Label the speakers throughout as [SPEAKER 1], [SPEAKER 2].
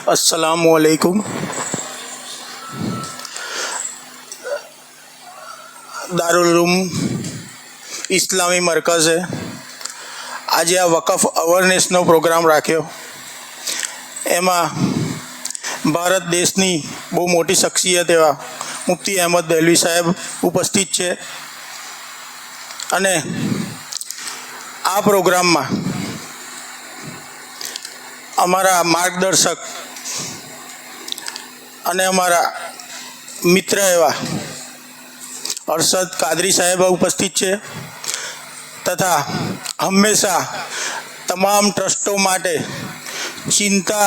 [SPEAKER 1] अस्सलामुअलैकुम। दारुल उलूम इस्लामी मरकज़ है आज आ वक़फ़ अवेरनेसनो प्रोग्राम राख्यो। एमां भारत देशनी बहु मोटी शख्सियत एवा मुफ्ती अहमद दहलवी साहेब उपस्थित है अने आ प्रोग्राम में अमारा मार्गदर्शक अने अमारा मित्र एवा अरशद कादरी साहेब उपस्थित है तथा हमेशा तमाम ट्रस्टों माटे चिंता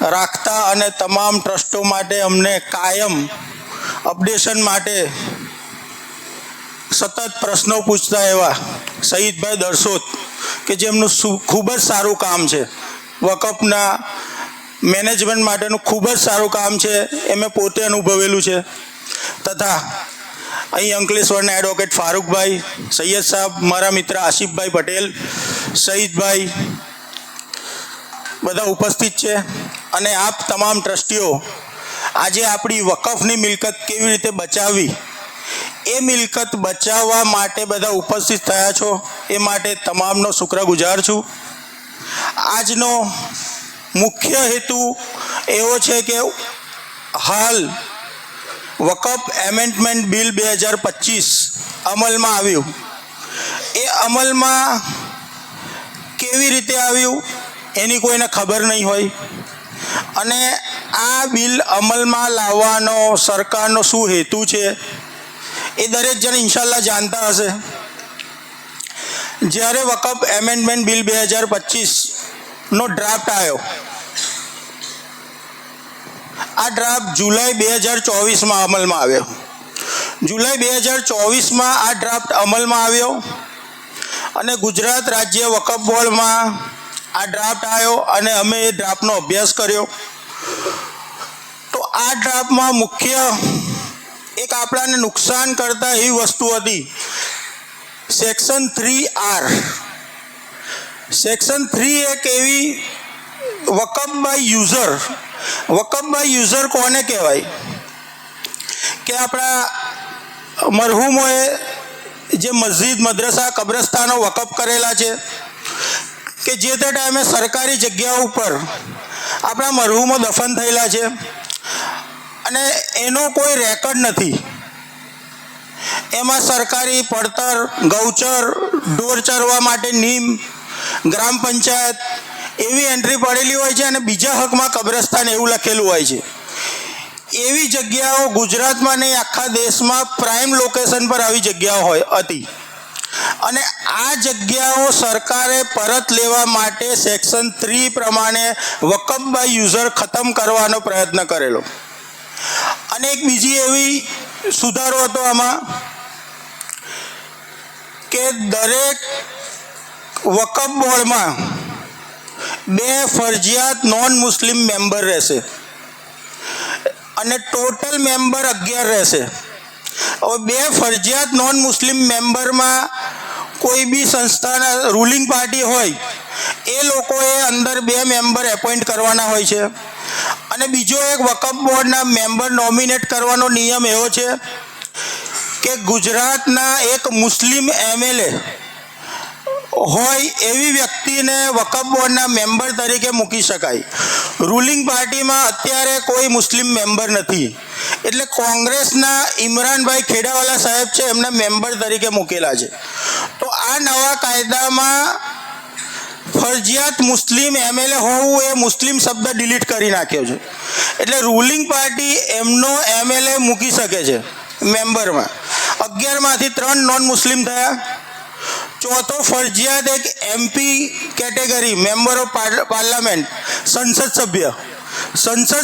[SPEAKER 1] राखता अने तमाम ट्रस्टों माटे अमने कायम अपडेशन माटे सतत प्रश्नों पूछता एवा शहीद भाई दरसोत के जेमनु खूब ज सारू काम है। वकफना मैनेजमेंट माटेनु खूब ज सारू काम है, एमे पोते अनुभवेलू है। तथा अहीं अंकलेश्वरना एडवोकेट फारूक भाई, सैयद साहब, मारा मित्र आसिफ भाई पटेल, शहीद भाई बधा उपस्थित है। अने आप तमाम ट्रस्टीओ आज आपणी वकफनी मिलकत केवी रीते बचावी ए मिलकत बचाववा माटे बधा उपस्थित थया छो, ए माटे तमामनो शुक्रगुजार छूं। आजनो मुख्य हेतु एवो छे के हाल वकफ एमेन्डमेंट बिल 2025 अमल में आव्યું। ए अमल में केवी रीते आव्યું एनी कोईने खबर नहीं होय अने आ बिल अमल में लाववानो सरकारनो शुं हेतु छे ए दरेक जण इंशाअल्लाह जानता हशे। ज्यारे वकफ एमेन्डमेंट बिल 2025 नो ड्राफ्ट आयो, आ ड्राफ्ट जुलाई 2024 में अमल में आव्यो। जुलाई 2024 में आ ड्राफ्ट अमल में आव्यो अने गुजरात राज्य वकफ बोर्ड में आ ड्राफ्ट आयो अने अमे ए ड्राफ्टनो अभ्यास कर्यो। तो आ ड्राफ्ट में मुख्य एक आपणाने नुकसान करता एवी वस्तु हती सेक्शन 3R। सेक्शन 3 एक एवी वकफ बाय यूजर कोने कहेवाय के आपणा मरहूमोए जे मस्जिद मद्रसा कब्रस्तानो वकफ करेला छे के जे ते टाइमे सरकारी जग्याओ पर आपणा मरहूमो दफन थयेला छे अने एनो कोई रेकर्ड नहीं। एमां सरकारी पड़तर, गौचर, ढोर चरवा माटे नीम, ग्राम पंचायत एवी एंट्री पड़ेली होय छे अने बीजा हक में कब्रस्तान एवुं लखेलुं होय छे। एवी जग्याओ गुजरात में नहीं आखा देश में प्राइम लोकेशन पर आवी जग्याओ होय हती अने आ जग्याओ सरकारे परत लेवा माटे सेक्शन 3 प्रमाणे वकफ बाय यूजर खत्म करवानो प्रयत्न करेलो। अने एक बीजी एवी सुधारो हतो आमां के दरेक वकफ बोर्ड में 2 फरजियात नॉन मुस्लिम मेम्बर रहेशे अने टोटल मेम्बर 11 रहेशे। और 2 फरजियात नॉन मुस्लिम मेम्बर में कोई भी संस्थाना रूलिंग पार्टी होय ए लोकोए अंदर 2 मेम्बर एपॉइंट करवाना होय छे अने बीजो एक वकफ बोर्डना मेम्बर नॉमिनेट करवानो नियम एवो छे के गुजरातना एक मुस्लिम एमएलए होय एवी व्यक्ति ने वकफ बोर्डना मेम्बर तरीके मूकी शकाय। रूलिंग पार्टी में अत्यारे कोई मुस्लिम मेम्बर नहीं एटले कोंग्रेसना इमरान भाई खेड़ावाला साहेब छे एमने मेम्बर तरीके मूकेला छे। तो आ नवा कायदा में फरजियात मुस्लिम एमएलए होवुं ए मुस्लिम शब्द डिलीट करी नाख्यो छे एटले रूलिंग पार्टी एमनो एमएलए मूकी शके छे मेम्बर में। 11 मांथी 3 नॉन मुस्लिम थया। चौथो फरजियात एक MP category member of parliament संसद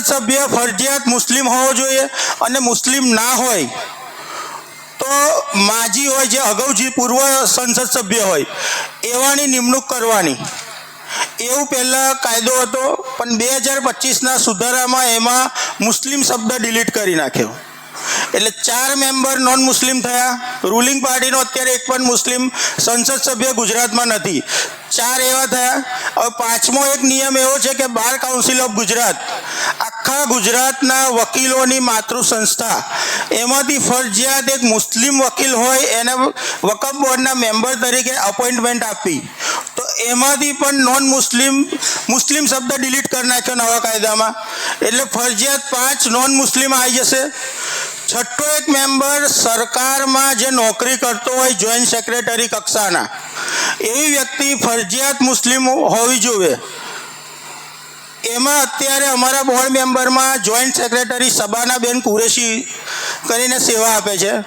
[SPEAKER 1] सभ्य फरजियात मुस्लिम होवो जोईए अने मुस्लिम ना होय तो माजी होय जे अगाऊ जी पूर्व संसद सभ्य होय एवानी निमणूक करवानी एवं पहला कायदो हतो पण 2025 ना सुधारामां एमां मुस्लिम शब्द डिलीट करी नाख्यो એટલે 4 मेम्बर नॉन मुस्लिम थया। रूलिंग पार्टी नो अत्यारे एक पण मुस्लिम संसद सभ्य गुजरात में नहीं। 4 એવા થયા. હવે 5મો એક નિયમ એવો છે કે બાર કાઉન્સિલ ઓફ ગુજરાત આખા ગુજરાતના વકીલોની માતૃ સંસ્થા, એમાંથી ફરજિયાત એક મુસ્લિમ વકીલ હોય એને વકફ બોર્ડના મેમ્બર તરીકે અપોઇન્ટમેન્ટ આપી. તો એમાંથી પણ મુસ્લિમ શબ્દ ડિલીટ કરી નાખ્યો નવા કાયદામાં, એટલે ફરજિયાત 5 નોન મુસ્લિમ આવી જશે. 6થો એક મેમ્બર સરકારમાં જે નોકરી કરતો હોય જોઈન્ટ સેક્રેટરી કક્ષાના, એવી વ્યક્તિ ફરજિયાત મુસ્લિમ હોવી જોઈએ. એમાં અત્યારે અમારા board મેમ્બરમાં joint secretary Sabanaben Qureshi કરીને સેવા આપે છે.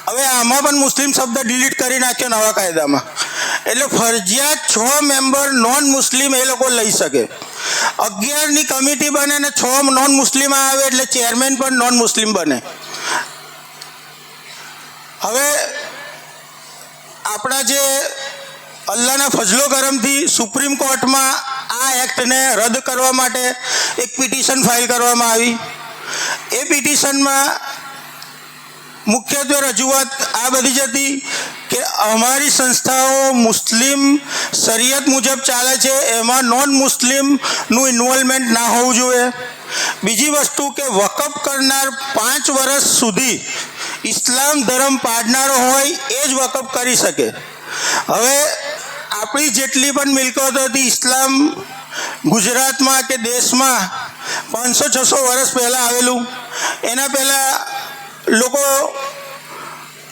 [SPEAKER 1] હવે આમાં પણ મુસ્લિમ શબ્દ ડિલીટ કરી નાખ્યો નવા કાયદામાં, એટલે ફરજિયાત 6 મેમ્બર નોન મુસ્લિમ એ લોકો લઈ શકે. 11ની કમિટી બને ને 6 નોન મુસ્લિમ આવે એટલે ચેરમેન પણ નોન મુસ્લિમ બને. હવે આપણા જે અલ્લાહના ફજલો કરમથી સુપ્રીમ કોર્ટમાં આ એક્ટને રદ કરવા માટે એક પિટિશન ફાઇલ કરવામાં આવી. એ પિટિશનમાં મુખ્યત્વે રજૂઆત આ બધી જ હતી કે અમારી સંસ્થાઓ મુસ્લિમ શરિયત મુજબ ચાલે છે, એમાં નોન મુસ્લિમનું ઇન્વોલ્વમેન્ટ ના હોવું જોઈએ. બીજી વસ્તુ કે વકફ કરનાર 5 વર્ષ સુધી ઇસ્લામ ધર્મ પાળનારો હોય એ જ વકફ કરી શકે. હવે આપણી જેટલી પણ મિલકતો હતી ઇસ્લામ ગુજરાતમાં કે દેશમાં 500-600 વર્ષ પહેલાં આવેલું, એના પહેલાં લોકો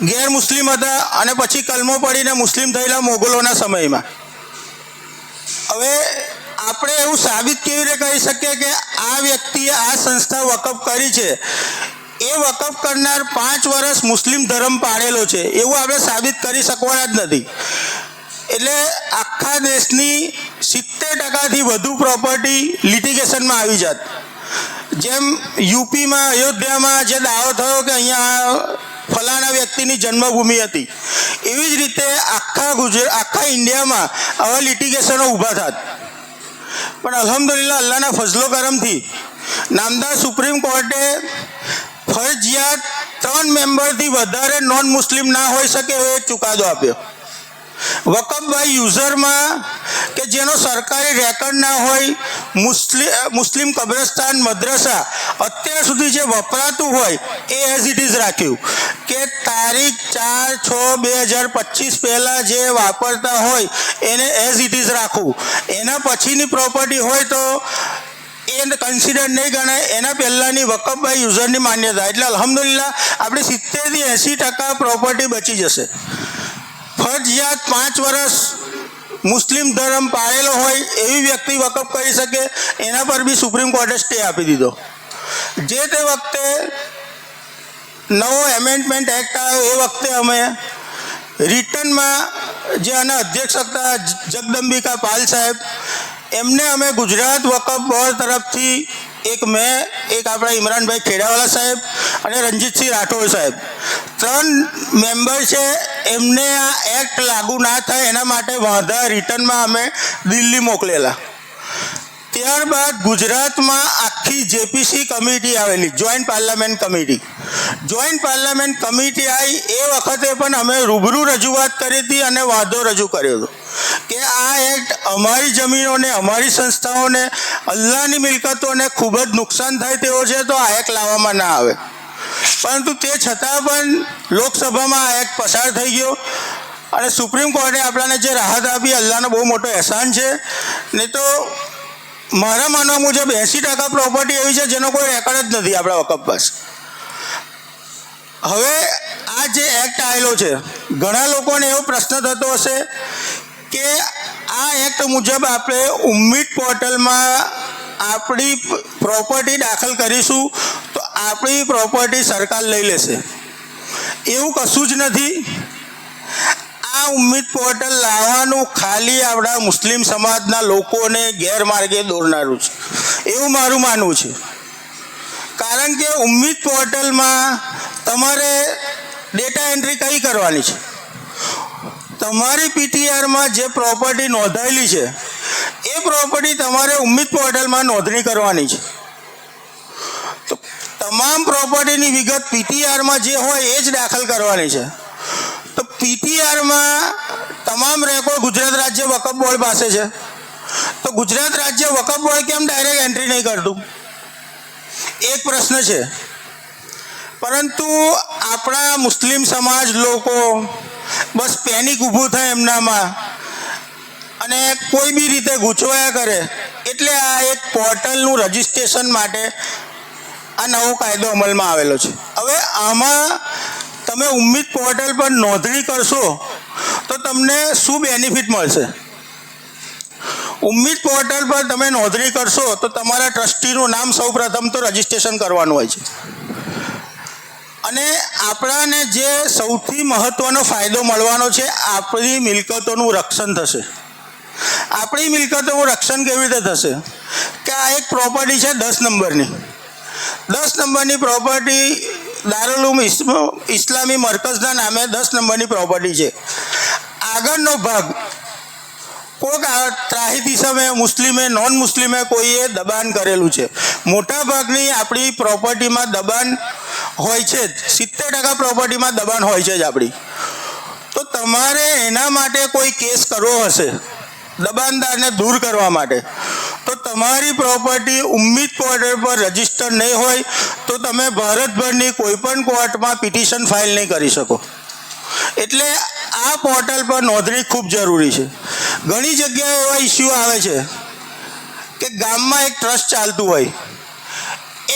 [SPEAKER 1] ગેર મુસ્લિમ હતા અને પછી કલમો પડીને મુસ્લિમ થયેલા મોગલોના સમયમાં. હવે આપણે એવું સાબિત કેવી રીતે કરી શકીએ કે આ વ્યક્તિએ આ સંસ્થા વકફ કરી છે, એ વકફ કરનાર 5 વર્ષ મુસ્લિમ ધર્મ પાળેલો છે, એવું આપણે સાબિત કરી શકવાના જ નથી. એટલે આખા દેશની 70%થી વધુ પ્રોપર્ટી લિટિગેશનમાં આવી જાત. જેમ યુપીમાં અયોધ્યામાં જે દાવો થયો કે અહીંયા ફલાણા વ્યક્તિની જન્મભૂમિ હતી, એવી જ રીતે આખા ઇન્ડિયામાં આવા લિટિગેશનો ઊભા થાત. પણ અલ્હમ્દુલિલ્લાહ અલ્લાહના ફજલો કરમથી નામદાર સુપ્રીમ કોર્ટે ફરજિયાત 3 મેમ્બરથી વધારે નોન મુસ્લિમ ના હોઈ શકે એવો એક ચુકાદો આપ્યો. વકફ બાય યુઝરમાં કે જેનો સરકારી રેકર્ડ ના હોય, મુસ્લિમ કબ્રસ્તાન મદ્રસા અત્યાર સુધી જે વપરાતું હોય એ એઝ ઇટ ઇઝ રાખ્યું કે તારીખ 4/6/2025 પહેલાં જે વાપરતા હોય એને એઝ ઇટ ઇઝ રાખવું. એના પછીની પ્રોપર્ટી હોય તો એ કન્સિડર નહીં ગણાય, એના પહેલાંની વકફ બાય યુઝરની માન્યતા. એટલે અલ્હમ્દુલિલ્લાહ આપણી 70થી 80% પ્રોપર્ટી બચી જશે. ફરજિયાત 5 વર્ષ મુસ્લિમ ધર્મ પાળેલો હોય એવી વ્યક્તિ વકફ કરી શકે, એના પર બી સુપ્રીમ કોર્ટે સ્ટે આપી દીધો. જે તે વખતે નવો એમેન્ડમેન્ટ એક્ટ આવ્યો એ વખતે અમે રિટર્નમાં જે આના અધ્યક્ષ હતા જગદંબિકા પાલ સાહેબ, એમને અમે ગુજરાત વકફ બોર્ડ તરફથી એક આપણા ઇમરાનભાઈ ખેડાવાલા સાહેબ અને રણજીતસિંહ રાઠોડ સાહેબ 3 મેમ્બર છે, એમને આ એક્ટ લાગુ ના થાય એના માટે વાંધા રિટર્નમાં અમે દિલ્હી મોકલેલા. ત્યારબાદ ગુજરાતમાં આખી જેપીસી કમિટી આવેલી, જોઈન્ટ પાર્લામેન્ટ કમિટી આવી. એ વખતે પણ અમે રૂબરૂ રજૂઆત કરી હતી અને વાંધો રજૂ કર્યો હતો કે આ એક્ટ અમારી જમીનોને, અમારી સંસ્થાઓને, અલ્લાહની મિલકતોને ખૂબ જ નુકસાન થાય તેવો છે, તો આ એક્ટ લાવવામાં ના આવે. પરંતુ તે છતાં પણ લોકસભામાં આ એક્ટ પસાર થઈ ગયો અને સુપ્રીમ કોર્ટે આપણાને જે રાહત આપી, અલ્લાહનો બહુ મોટો અહેસાન છે. નહીં તો મારા માનવા મુજબ 80% પ્રોપર્ટી એવી છે જેનો કોઈ રેકોર્ડ જ નથી આપણા વકફ પાસે. હવે આ જે એક્ટ આવેલો છે, ઘણા લોકોને એવો પ્રશ્ન થતો હશે કે આ એક્ટ મુજબ આપણે ઉમ્મીદ પોર્ટલમાં આપણી પ્રોપર્ટી દાખલ કરીશું તો આપણી પ્રોપર્ટી સરકાર લઈ લેશે. એવું કશું જ નથી. આ ઉમ્મીદ પોર્ટલ લાવવાનું ખાલી આપણા મુસ્લિમ સમાજના લોકોને ગેરમાર્ગે દોરનારું છે એવું મારું માનવું છે. કારણ કે ઉમ્મીદ પોર્ટલમાં તમારે ડેટા એન્ટ્રી કઈ કરવાની છે? તમારી પીટીઆરમાં જે પ્રોપર્ટી નોંધાયેલી છે એ પ્રોપર્ટી તમારે ઉમ્મીદ પોર્ટલમાં નોંધણી કરવાની છે. તો તમામ પ્રોપર્ટીની વિગત પીટીઆરમાં જે હોય એ જ દાખલ કરવાની છે. તો પીટીઆરમાં તમામ રેકોર્ડ ગુજરાત રાજ્ય વકફ બોર્ડ પાસે છે, તો ગુજરાત રાજ્ય વકફ બોર્ડ કેમ ડાયરેક્ટ એન્ટ્રી નહીં કરતું? એક પ્રશ્ન છે. પરંતુ આપણા મુસ્લિમ સમાજ લોકો બસ પેનિક ઊભું થાય એમનામાં અને કોઈ બી રીતે ગૂંચવાયા કરે, એટલે આ એક પોર્ટલનું રજિસ્ટ્રેશન માટે આ નવો કાયદો અમલમાં આવેલો છે. હવે આમાં તમે ઉમ્મીદ પોર્ટલ પર નોંધણી કરશો તો તમને શું બેનિફિટ મળશે? ઉમ્મીદ પોર્ટલ પર તમે નોંધણી કરશો તો તમારા ટ્રસ્ટીનું નામ સૌ પ્રથમ તો રજિસ્ટ્રેશન કરવાનું હોય છે, અને આપણાને જે સૌથી મહત્ત્વનો ફાયદો મળવાનો છે, આપણી મિલકતોનું રક્ષણ થશે. આપણી મિલકતોનું રક્ષણ કેવી રીતે થશે કે આ એક પ્રોપર્ટી છે 10 નંબરની. 10 નંબરની પ્રોપર્ટી દારૂલ ઇસ્લામી મરકઝના નામે 10 નંબરની પ્રોપર્ટી છે. આગળનો ભાગ કોઈક ત્રાહિત ઇસમે, મુસ્લિમે, નોન મુસ્લિમે કોઈએ દબાણ કરેલું છે. મોટા ભાગની આપણી પ્રોપર્ટીમાં દબાણ હોય છે જ, 70% પ્રોપર્ટીમાં દબાણ હોય છે જ આપણી. તો તમારે એના માટે કોઈ કેસ કરવો હશે દબાણદારને દૂર કરવા માટે, તો તમારી પ્રોપર્ટી ઉમ્મીદ પોર્ટલ પર રજિસ્ટર નહીં હોય તો તમે ભારતભરની કોઈપણ કોર્ટમાં પિટિશન ફાઇલ નહીં કરી શકો. એટલે આ પોર્ટલ પર નોંધણી ખૂબ જરૂરી છે. ઘણી જગ્યાએ એવા ઇસ્યુ આવે છે કે ગામમાં એક ટ્રસ્ટ ચાલતું હોય,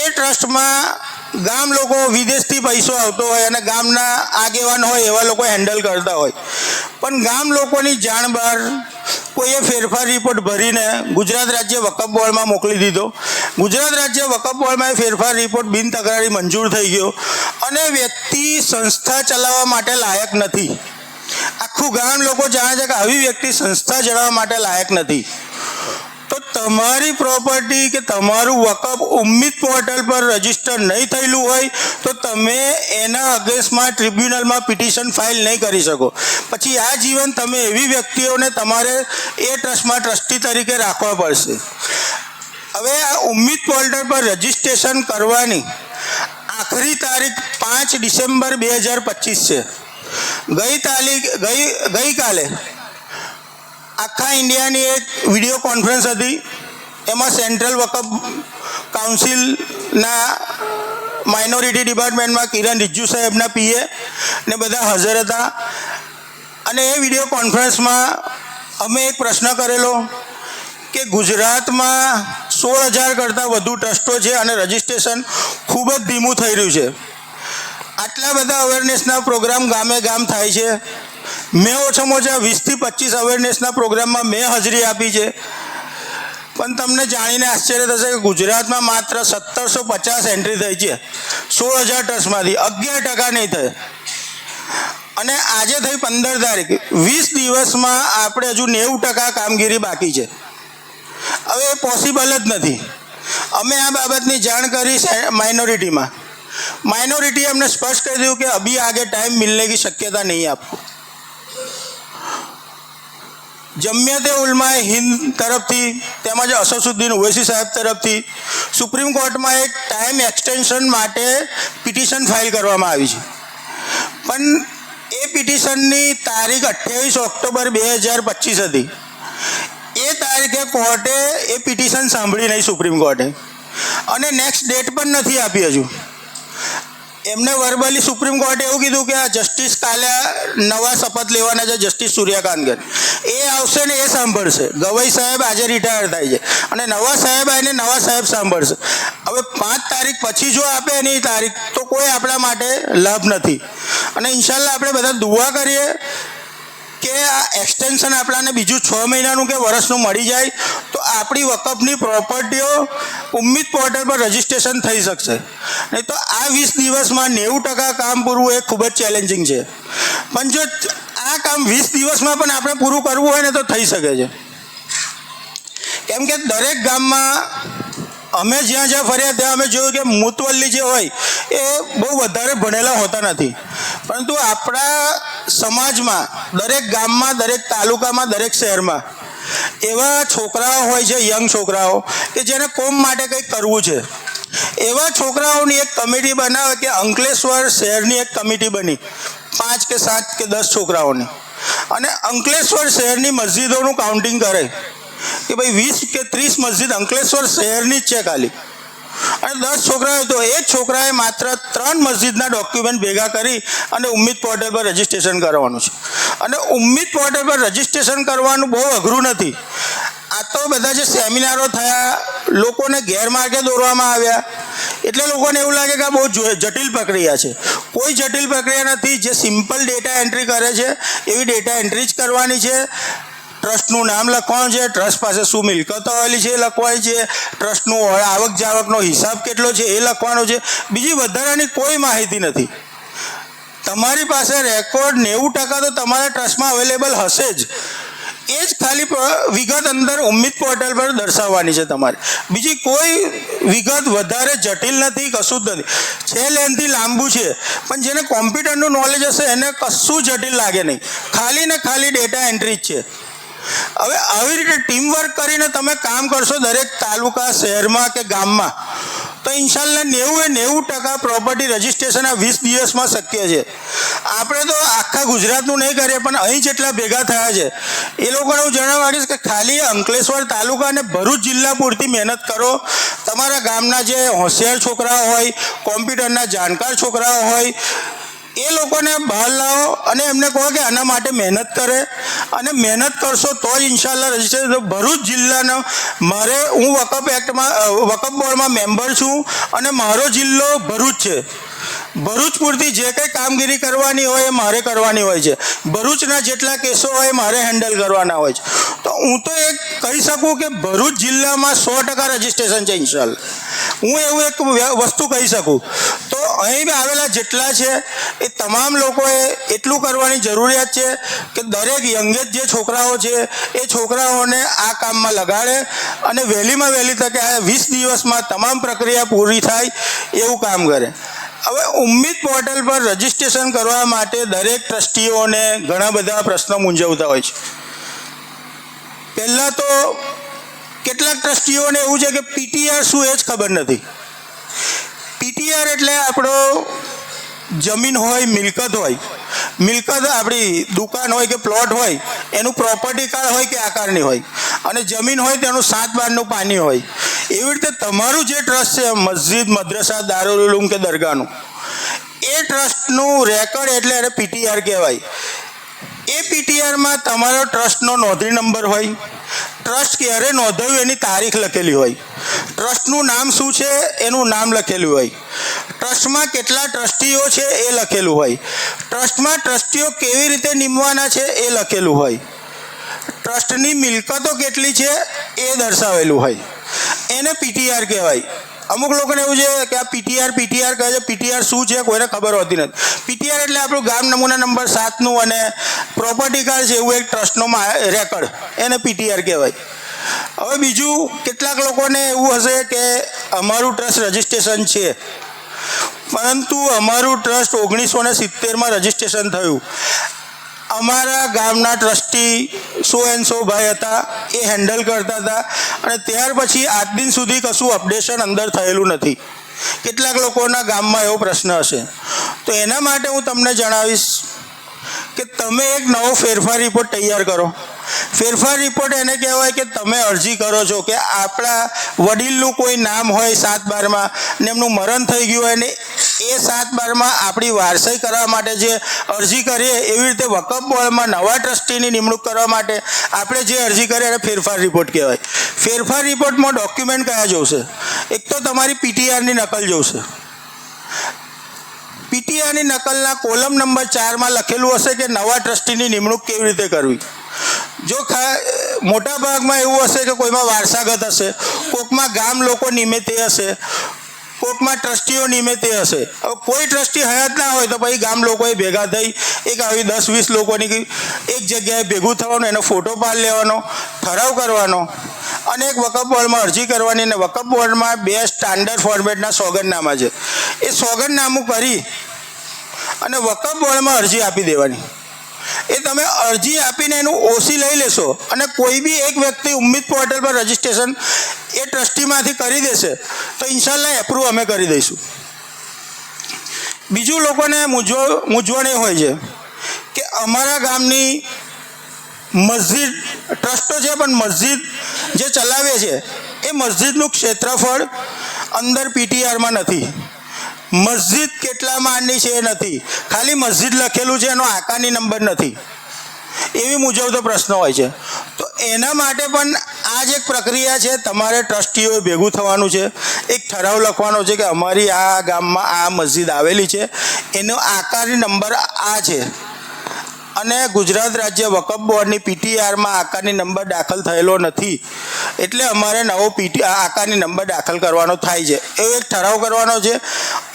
[SPEAKER 1] એ ટ્રસ્ટમાં ગામ લોકો વિદેશથી પૈસો આવતો હોય અને ગામના આગેવાન હોય એવા લોકો હેન્ડલ કરતા હોય, પણ ગામ લોકોની જાણ બહાર કોઈએ ફેરફાર રિપોર્ટ ભરીને ગુજરાત રાજ્ય વકફ બોર્ડમાં મોકલી દીધો. ગુજરાત રાજ્ય વકફ બોર્ડમાં એ ફેરફાર રિપોર્ટ બિન તકરારી મંજૂર થઈ ગયો અને વ્યક્તિ સંસ્થા ચલાવવા માટે લાયક નથી. આખું ગામ લોકો જાણે છે કે આવી વ્યક્તિ સંસ્થા ચલાવવા માટે લાયક નથી. તો તમારી પ્રોપર્ટી કે તમારું વકફ ઉમ્મીદ પોર્ટલ પર રજિસ્ટર નહીં થયેલું હોય તો તમે એના અગેન્સ્ટમાં ટ્રિબ્યુનલમાં પિટિશન ફાઇલ નહીં કરી શકો. પછી આ જીવન તમે એવી વ્યક્તિઓને તમારે એ ટ્રસ્ટમાં ટ્રસ્ટી તરીકે રાખવા પડશે. હવે આ ઉમ્મીદ પોર્ટલ પર રજિસ્ટ્રેશન કરવાની આખરી તારીખ 5 ડિસેમ્બર 2025 છે. ગઈકાલે આખા ઇન્ડિયાની એક વિડીયો કોન્ફરન્સ હતી. એમાં સેન્ટ્રલ વકફ કાઉન્સિલના માઇનોરિટી ડિપાર્ટમેન્ટમાં કિરણ રિજ્જુ સાહેબના પીએ ને બધા હાજર હતા. અને એ વિડીયો કોન્ફરન્સમાં અમે એક પ્રશ્ન કરેલો કે ગુજરાતમાં 16,000 કરતાં વધુ ટ્રસ્ટો છે અને રજિસ્ટ્રેશન ખૂબ જ ધીમું થઈ રહ્યું છે. આટલા બધા અવેરનેસના પ્રોગ્રામ ગામે ગામ થાય છે. મેં ઓછામાં ઓછા 20 થી 25 અવેરનેસના પ્રોગ્રામમાં મેં હાજરી આપી છે, પણ તમને જાણીને આશ્ચર્ય થશે કે ગુજરાતમાં માત્ર 1750 એન્ટ્રી થઈ છે 16,000 ટ્રસ્ટમાંથી, 11% નહીં થાય. અને આજે થઈ 15 તારીખ, 20 દિવસમાં આપણે હજુ 90% કામગીરી બાકી છે. હવે એ પોસિબલ જ નથી. અમે આ બાબતની જાણ કરી માઇનોરિટી અમને સ્પષ્ટ કરી દીધું કે અભી આગે ટાઈમ મિલने की शक्यता नहीं आपको. જમિયતે ઉલમાએ હિન્દ તરફથી તેમજ અસદુદ્દીન ઓવૈસી સાહેબ તરફથી સુપ્રીમ કોર્ટમાં એક ટાઈમ એક્સટેન્શન માટે પિટિશન ફાઇલ કરવામાં આવી છે, પણ એ પિટિશનની તારીખ 28 ઓક્ટોબર 2025 હતી. એ તારીખે કોર્ટે એ પિટિશન સાંભળી નહીં સુપ્રીમ કોર્ટે, અને નેક્સ્ટ ડેટ પણ નથી આપી હજુ. એમને વર્બલી સુપ્રીમ કોર્ટે એવું કીધું કે આ જસ્ટિસ કાલે નવા શપથ લેવાના છે, જસ્ટિસ સૂર્યકાંત, એ આવશે ને એ સાંભળશે. ગવઈ સાહેબ આજે રિટાયર થાય છે અને નવા સાહેબ આવીને નવા સાહેબ સાંભળશે. હવે 5 તારીખ પછી જો આપે એની તારીખ તો કોઈ આપણા માટે લાભ નથી. અને ઇન્શાલ્લાહ આપણે બધા દુઆ કરીએ કે આ એક્સટેન્શન આપણાને બીજું 6 મહિનાનું કે વર્ષનું મળી જાય તો આપણી વકફની પ્રોપર્ટીઓ ઉમ્મીદ પોર્ટલ પર રજિસ્ટ્રેશન થઈ શકશે. નહીં તો આ 20 દિવસમાં 90% કામ પૂરું એ ખૂબ જ ચેલેન્જિંગ છે. પણ જો આ કામ 20 દિવસમાં પણ આપણે પૂરું કરવું હોય ને તો થઈ શકે છે. કેમ કે દરેક ગામમાં અમે જ્યાં જ્યાં ફર્યા ત્યાં અમે જોયું કે મુતવલ્લી જે હોય એ બહુ વધારે ભણેલા હોતા નથી, પરંતુ આપણા સમાજમાં દરેક ગામમાં, દરેક તાલુકામાં, દરેક શહેરમાં એવા છોકરાઓ હોય છે, યંગ છોકરાઓ કે જેને કોમ માટે કંઈક કરવું છે. એવા છોકરાઓની એક કમિટી બનાવે કે અંકલેશ્વર શહેરની એક કમિટી બની 5 કે 7 કે 10 છોકરાઓની, અને અંકલેશ્વર શહેરની મસ્જિદોનું કાઉન્ટિંગ કરે કે ભાઈ 20 કે 30 મસ્જિદ અંકલેશ્વર શહેરની જ છે ખાલી, અને 10 છોકરા હોય તો એ જ છોકરાએ માત્ર 3 મસ્જિદના ડોક્યુમેન્ટ ભેગા કરી અને ઉમ્મીદ પોર્ટલ પર રજીસ્ટ્રેશન કરવાનું છે. અને ઉમ્મીદ પોર્ટલ પર રજીસ્ટ્રેશન કરવાનું બહુ અઘરું નથી. આ તો બધા જે સેમિનારો થયા, લોકોને ગેરમાર્ગે દોરવામાં આવ્યા, એટલે લોકોને એવું લાગે કે આ બહુ જટિલ પ્રક્રિયા છે. કોઈ જટિલ પ્રક્રિયા નથી. જે સિમ્પલ ડેટા એન્ટ્રી કરે છે એવી ડેટા એન્ટ્રી જ કરવાની છે. ટ્રસ્ટનું નામ લખવાનું છે, ટ્રસ્ટ પાસે શું મિલકતો આવેલી છે એ લખવાની છે, ટ્રસ્ટનું આવક જાવકનો હિસાબ કેટલો છે એ લખવાનો છે. બીજી વધારાની કોઈ માહિતી નથી. તમારી પાસે રેકોર્ડ 90% તો તમારા ટ્રસ્ટમાં અવેલેબલ હશે જ. એ જ ખાલી વિગત અંદર ઉમ્મીદ પોર્ટલ પર દર્શાવવાની છે તમારે. બીજી કોઈ વિગત વધારે જટિલ નથી, કશું જ નથી. છે લેન્થથી લાંબુ છે, પણ જેને કોમ્પ્યુટરનું નોલેજ હશે એને કશું જટિલ લાગે નહીં. ખાલી ને ખાલી ડેટા એન્ટ્રી જ છે. હવે આવી રીતે ટીમ વર્ક કરીને તમે કામ કરશો દરેક તાલુકા, શહેરમાં કે ગામમાં, તો ઇન્શાલ્લાહ 90% પ્રોપર્ટી રજિસ્ટ્રેશન આ 20 દિવસમાં શક્ય છે. આપણે તો આખા ગુજરાતનું નહીં કરીએ, પણ અહીં જેટલા ભેગા થયા છે એ લોકોને હું જણાવવા માંગીશ કે ખાલી અંકલેશ્વર તાલુકા અને ભરૂચ જિલ્લા પૂરતી મહેનત કરો. તમારા ગામના જે હોશિયાર છોકરાઓ હોય, કોમ્પ્યુટરના જાણકાર છોકરાઓ હોય, એ લોકોને બહાર લાવો અને એમને કહો કે આના માટે મહેનત કરે, અને મહેનત કરશો તો જ ઇન્શાલ્લાહ રજીસ્ટ્રેશન. ભરૂચ જિલ્લાનો હું વકફ બોર્ડમાં મેમ્બર છું અને મારો જિલ્લો ભરૂચ છે. ભરૂચ પૂરતી જે કંઈ કામગીરી કરવાની હોય એ મારે કરવાની હોય છે. ભરૂચના જેટલા કેસો હોય મારે હેન્ડલ કરવાના હોય છે. તો હું તો એક કહી શકું કે ભરૂચ જિલ્લામાં 100% રજીસ્ટ્રેશન છે ઇન્શાલ્લાહ. હું એવું એક વસ્તુ કહી શકું. તો અહીં આવેલા જેટલા છે એ તમામ લોકોએ એટલું કરવાની જરૂરિયાત છે કે દરેક યંગેજ જે છોકરાઓ છે એ છોકરાઓને આ કામમાં લગાડે અને વહેલીમાં વહેલી તકે આ 20 દિવસમાં તમામ પ્રક્રિયા પૂરી થાય એવું કામ કરે. હવે ઉમ્મીદ પોર્ટલ પર રજીસ્ટ્રેશન કરવા માટે દરેક ટ્રસ્ટીઓને ઘણા બધા પ્રશ્નો મૂંઝવતા હોય છે. પહેલાં તો કેટલાક ટ્રસ્ટીઓને એવું છે કે પીટીઆર શું એ જ ખબર નથી. પીટીઆર એટલે આપણો જમીન હોય, મિલકત હોય, મિલકત આપણી દુકાન હોય કે પ્લોટ હોય, એનું પ્રોપર્ટી કાર્ડ હોય કે આકારની હોય, અને જમીન હોય તેનું 7/12નું પાની હોય. એવી રીતે તમારું જે ટ્રસ્ટ છે, મસ્જિદ, મદ્રસા, દારુલ ઉલૂમ કે દરગાહનું, એ ટ્રસ્ટનું રેકર્ડ એટલે એને પીટીઆર કહેવાય. એ પીટીઆરમાં તમારો ટ્રસ્ટનો નોંધણી નંબર હોય, ટ્રસ્ટ ક્યારે નોંધાયું એની તારીખ લખેલી હોય, ટ્રસ્ટનું નામ શું છે એનું નામ લખેલું હોય, ટ્રસ્ટમાં કેટલા ટ્રસ્ટીઓ છે એ લખેલું હોય, ટ્રસ્ટમાં ટ્રસ્ટીઓ કેવી રીતે નિમવાના છે એ લખેલું હોય, ટ્રસ્ટની મિલકતો કેટલી છે એ દર્શાવેલું હોય. એને પીટીઆર કહેવાય. અમુક લોકોને એવું છે કે આ પીટીઆર કહે છે. પીટીઆર શું છે કોઈને ખબર હોતી નથી. પીટીઆર એટલે આપણું ગામ નમૂના નંબર 7નું અને પ્રોપર્ટી કાર્ડ છે એવું એક ટ્રસ્ટનો રેકર્ડ, એને પીટીઆર કહેવાય. હવે બીજું, કેટલાક લોકોને એવું હશે કે અમારું ટ્રસ્ટ રજિસ્ટ્રેશન છે, પરંતુ અમારું ટ્રસ્ટ 1970માં રજિસ્ટ્રેશન થયું. અમારા ગામના ટ્રસ્ટી સો ભાઈ હતા, એ હેન્ડલ કરતા હતા, અને ત્યાર પછી આજ દિન સુધી કશું અપડેશન અંદર થયેલું નથી. કેટલાક લોકોના ગામમાં એવો પ્રશ્ન હશે. તો એના માટે હું તમને જણાવીશ કે તમે એક નવો ફેરફાર રિપોર્ટ તૈયાર કરો. ફેરફાર રિપોર્ટ એને કહેવાય કે તમે અરજી કરો છો કે આપણા વડીલનું કોઈ નામ હોય 7/12માં ને એમનું મરણ થઈ ગયું હોય ને એ 7/12માં આપણી વારસાઈ કરવા માટે જે અરજી કરીએ, એવી રીતે વકફ બોર્ડમાં નવા ટ્રસ્ટીની નિમણૂક કરવા માટે આપણે જે અરજી કરીએ એને ફેરફાર રિપોર્ટ કહેવાય. ફેરફાર રિપોર્ટમાં ડોક્યુમેન્ટ કયા જોશે? એક તો તમારી પીટીઆરની નકલ જોશે. પીટીઆરની નકલના કોલમ નંબર 4માં લખેલું હશે કે નવા ટ્રસ્ટીની નિમણૂક કેવી રીતે કરવી. જો મોટા ભાગમાં એવું હશે કે કોઈમાં વારસાગત હશે, કોઈકમાં ગામ લોકો નિમિત્તે હશે, કોર્ટમાં ટ્રસ્ટીઓ નિમિત્તે હશે. હવે કોઈ ટ્રસ્ટી હયાત ના હોય તો પછી ગામ લોકોએ ભેગા થઈ એક આવી 10-20 લોકોની એક જગ્યાએ ભેગું થવાનું, એનો ફોટો પાડી લેવાનો, ઠરાવ કરવાનો અને એક વકફ બોર્ડમાં અરજી કરવાની. અને વકફ બોર્ડમાં 2 સ્ટાન્ડર્ડ ફોર્મેટના સોગંદનામા છે, એ સોગંદનામું કરી અને વકફ બોર્ડમાં અરજી આપી દેવાની. એ તમે અરજી આપીને એનું ઓસી લઈ લેશો અને કોઈ બી એક વ્યક્તિ ઉમ્મીદ પોર્ટલ પર રજિસ્ટ્રેશન એ ટ્રસ્ટીમાંથી કરી દેશે તો ઇન્શાલ્લાહ એપ્રૂવ અમે કરી દઈશું. બીજું લોકોને મૂંઝવણ એ હોય છે કે અમારા ગામની મસ્જિદ ટ્રસ્ટો છે, પણ મસ્જિદ જે ચલાવે છે એ મસ્જિદનું ક્ષેત્રફળ અંદર પીટીઆરમાં નથી. મસ્જિદ કેટલા માળની છે એ નથી, ખાલી મસ્જિદ લખેલું છે, એનો આકારની નંબર નથી. એવી મુજબ તો પ્રશ્ન હોય છે. તો એના માટે પણ આ જ એક પ્રક્રિયા છે. તમારે ટ્રસ્ટીઓએ ભેગું થવાનું છે, એક ઠરાવ લખવાનો છે કે અમારી આ ગામમાં આ મસ્જિદ આવેલી છે, એનો આકારની નંબર આ છે, અને ગુજરાત રાજ્ય વકફ બોર્ડની પીટીઆરમાં આકારની નંબર દાખલ થયેલો નથી, એટલે અમારે નવો આકારની નંબર દાખલ કરવાનો થાય છે. એવો એક ઠરાવ કરવાનો છે.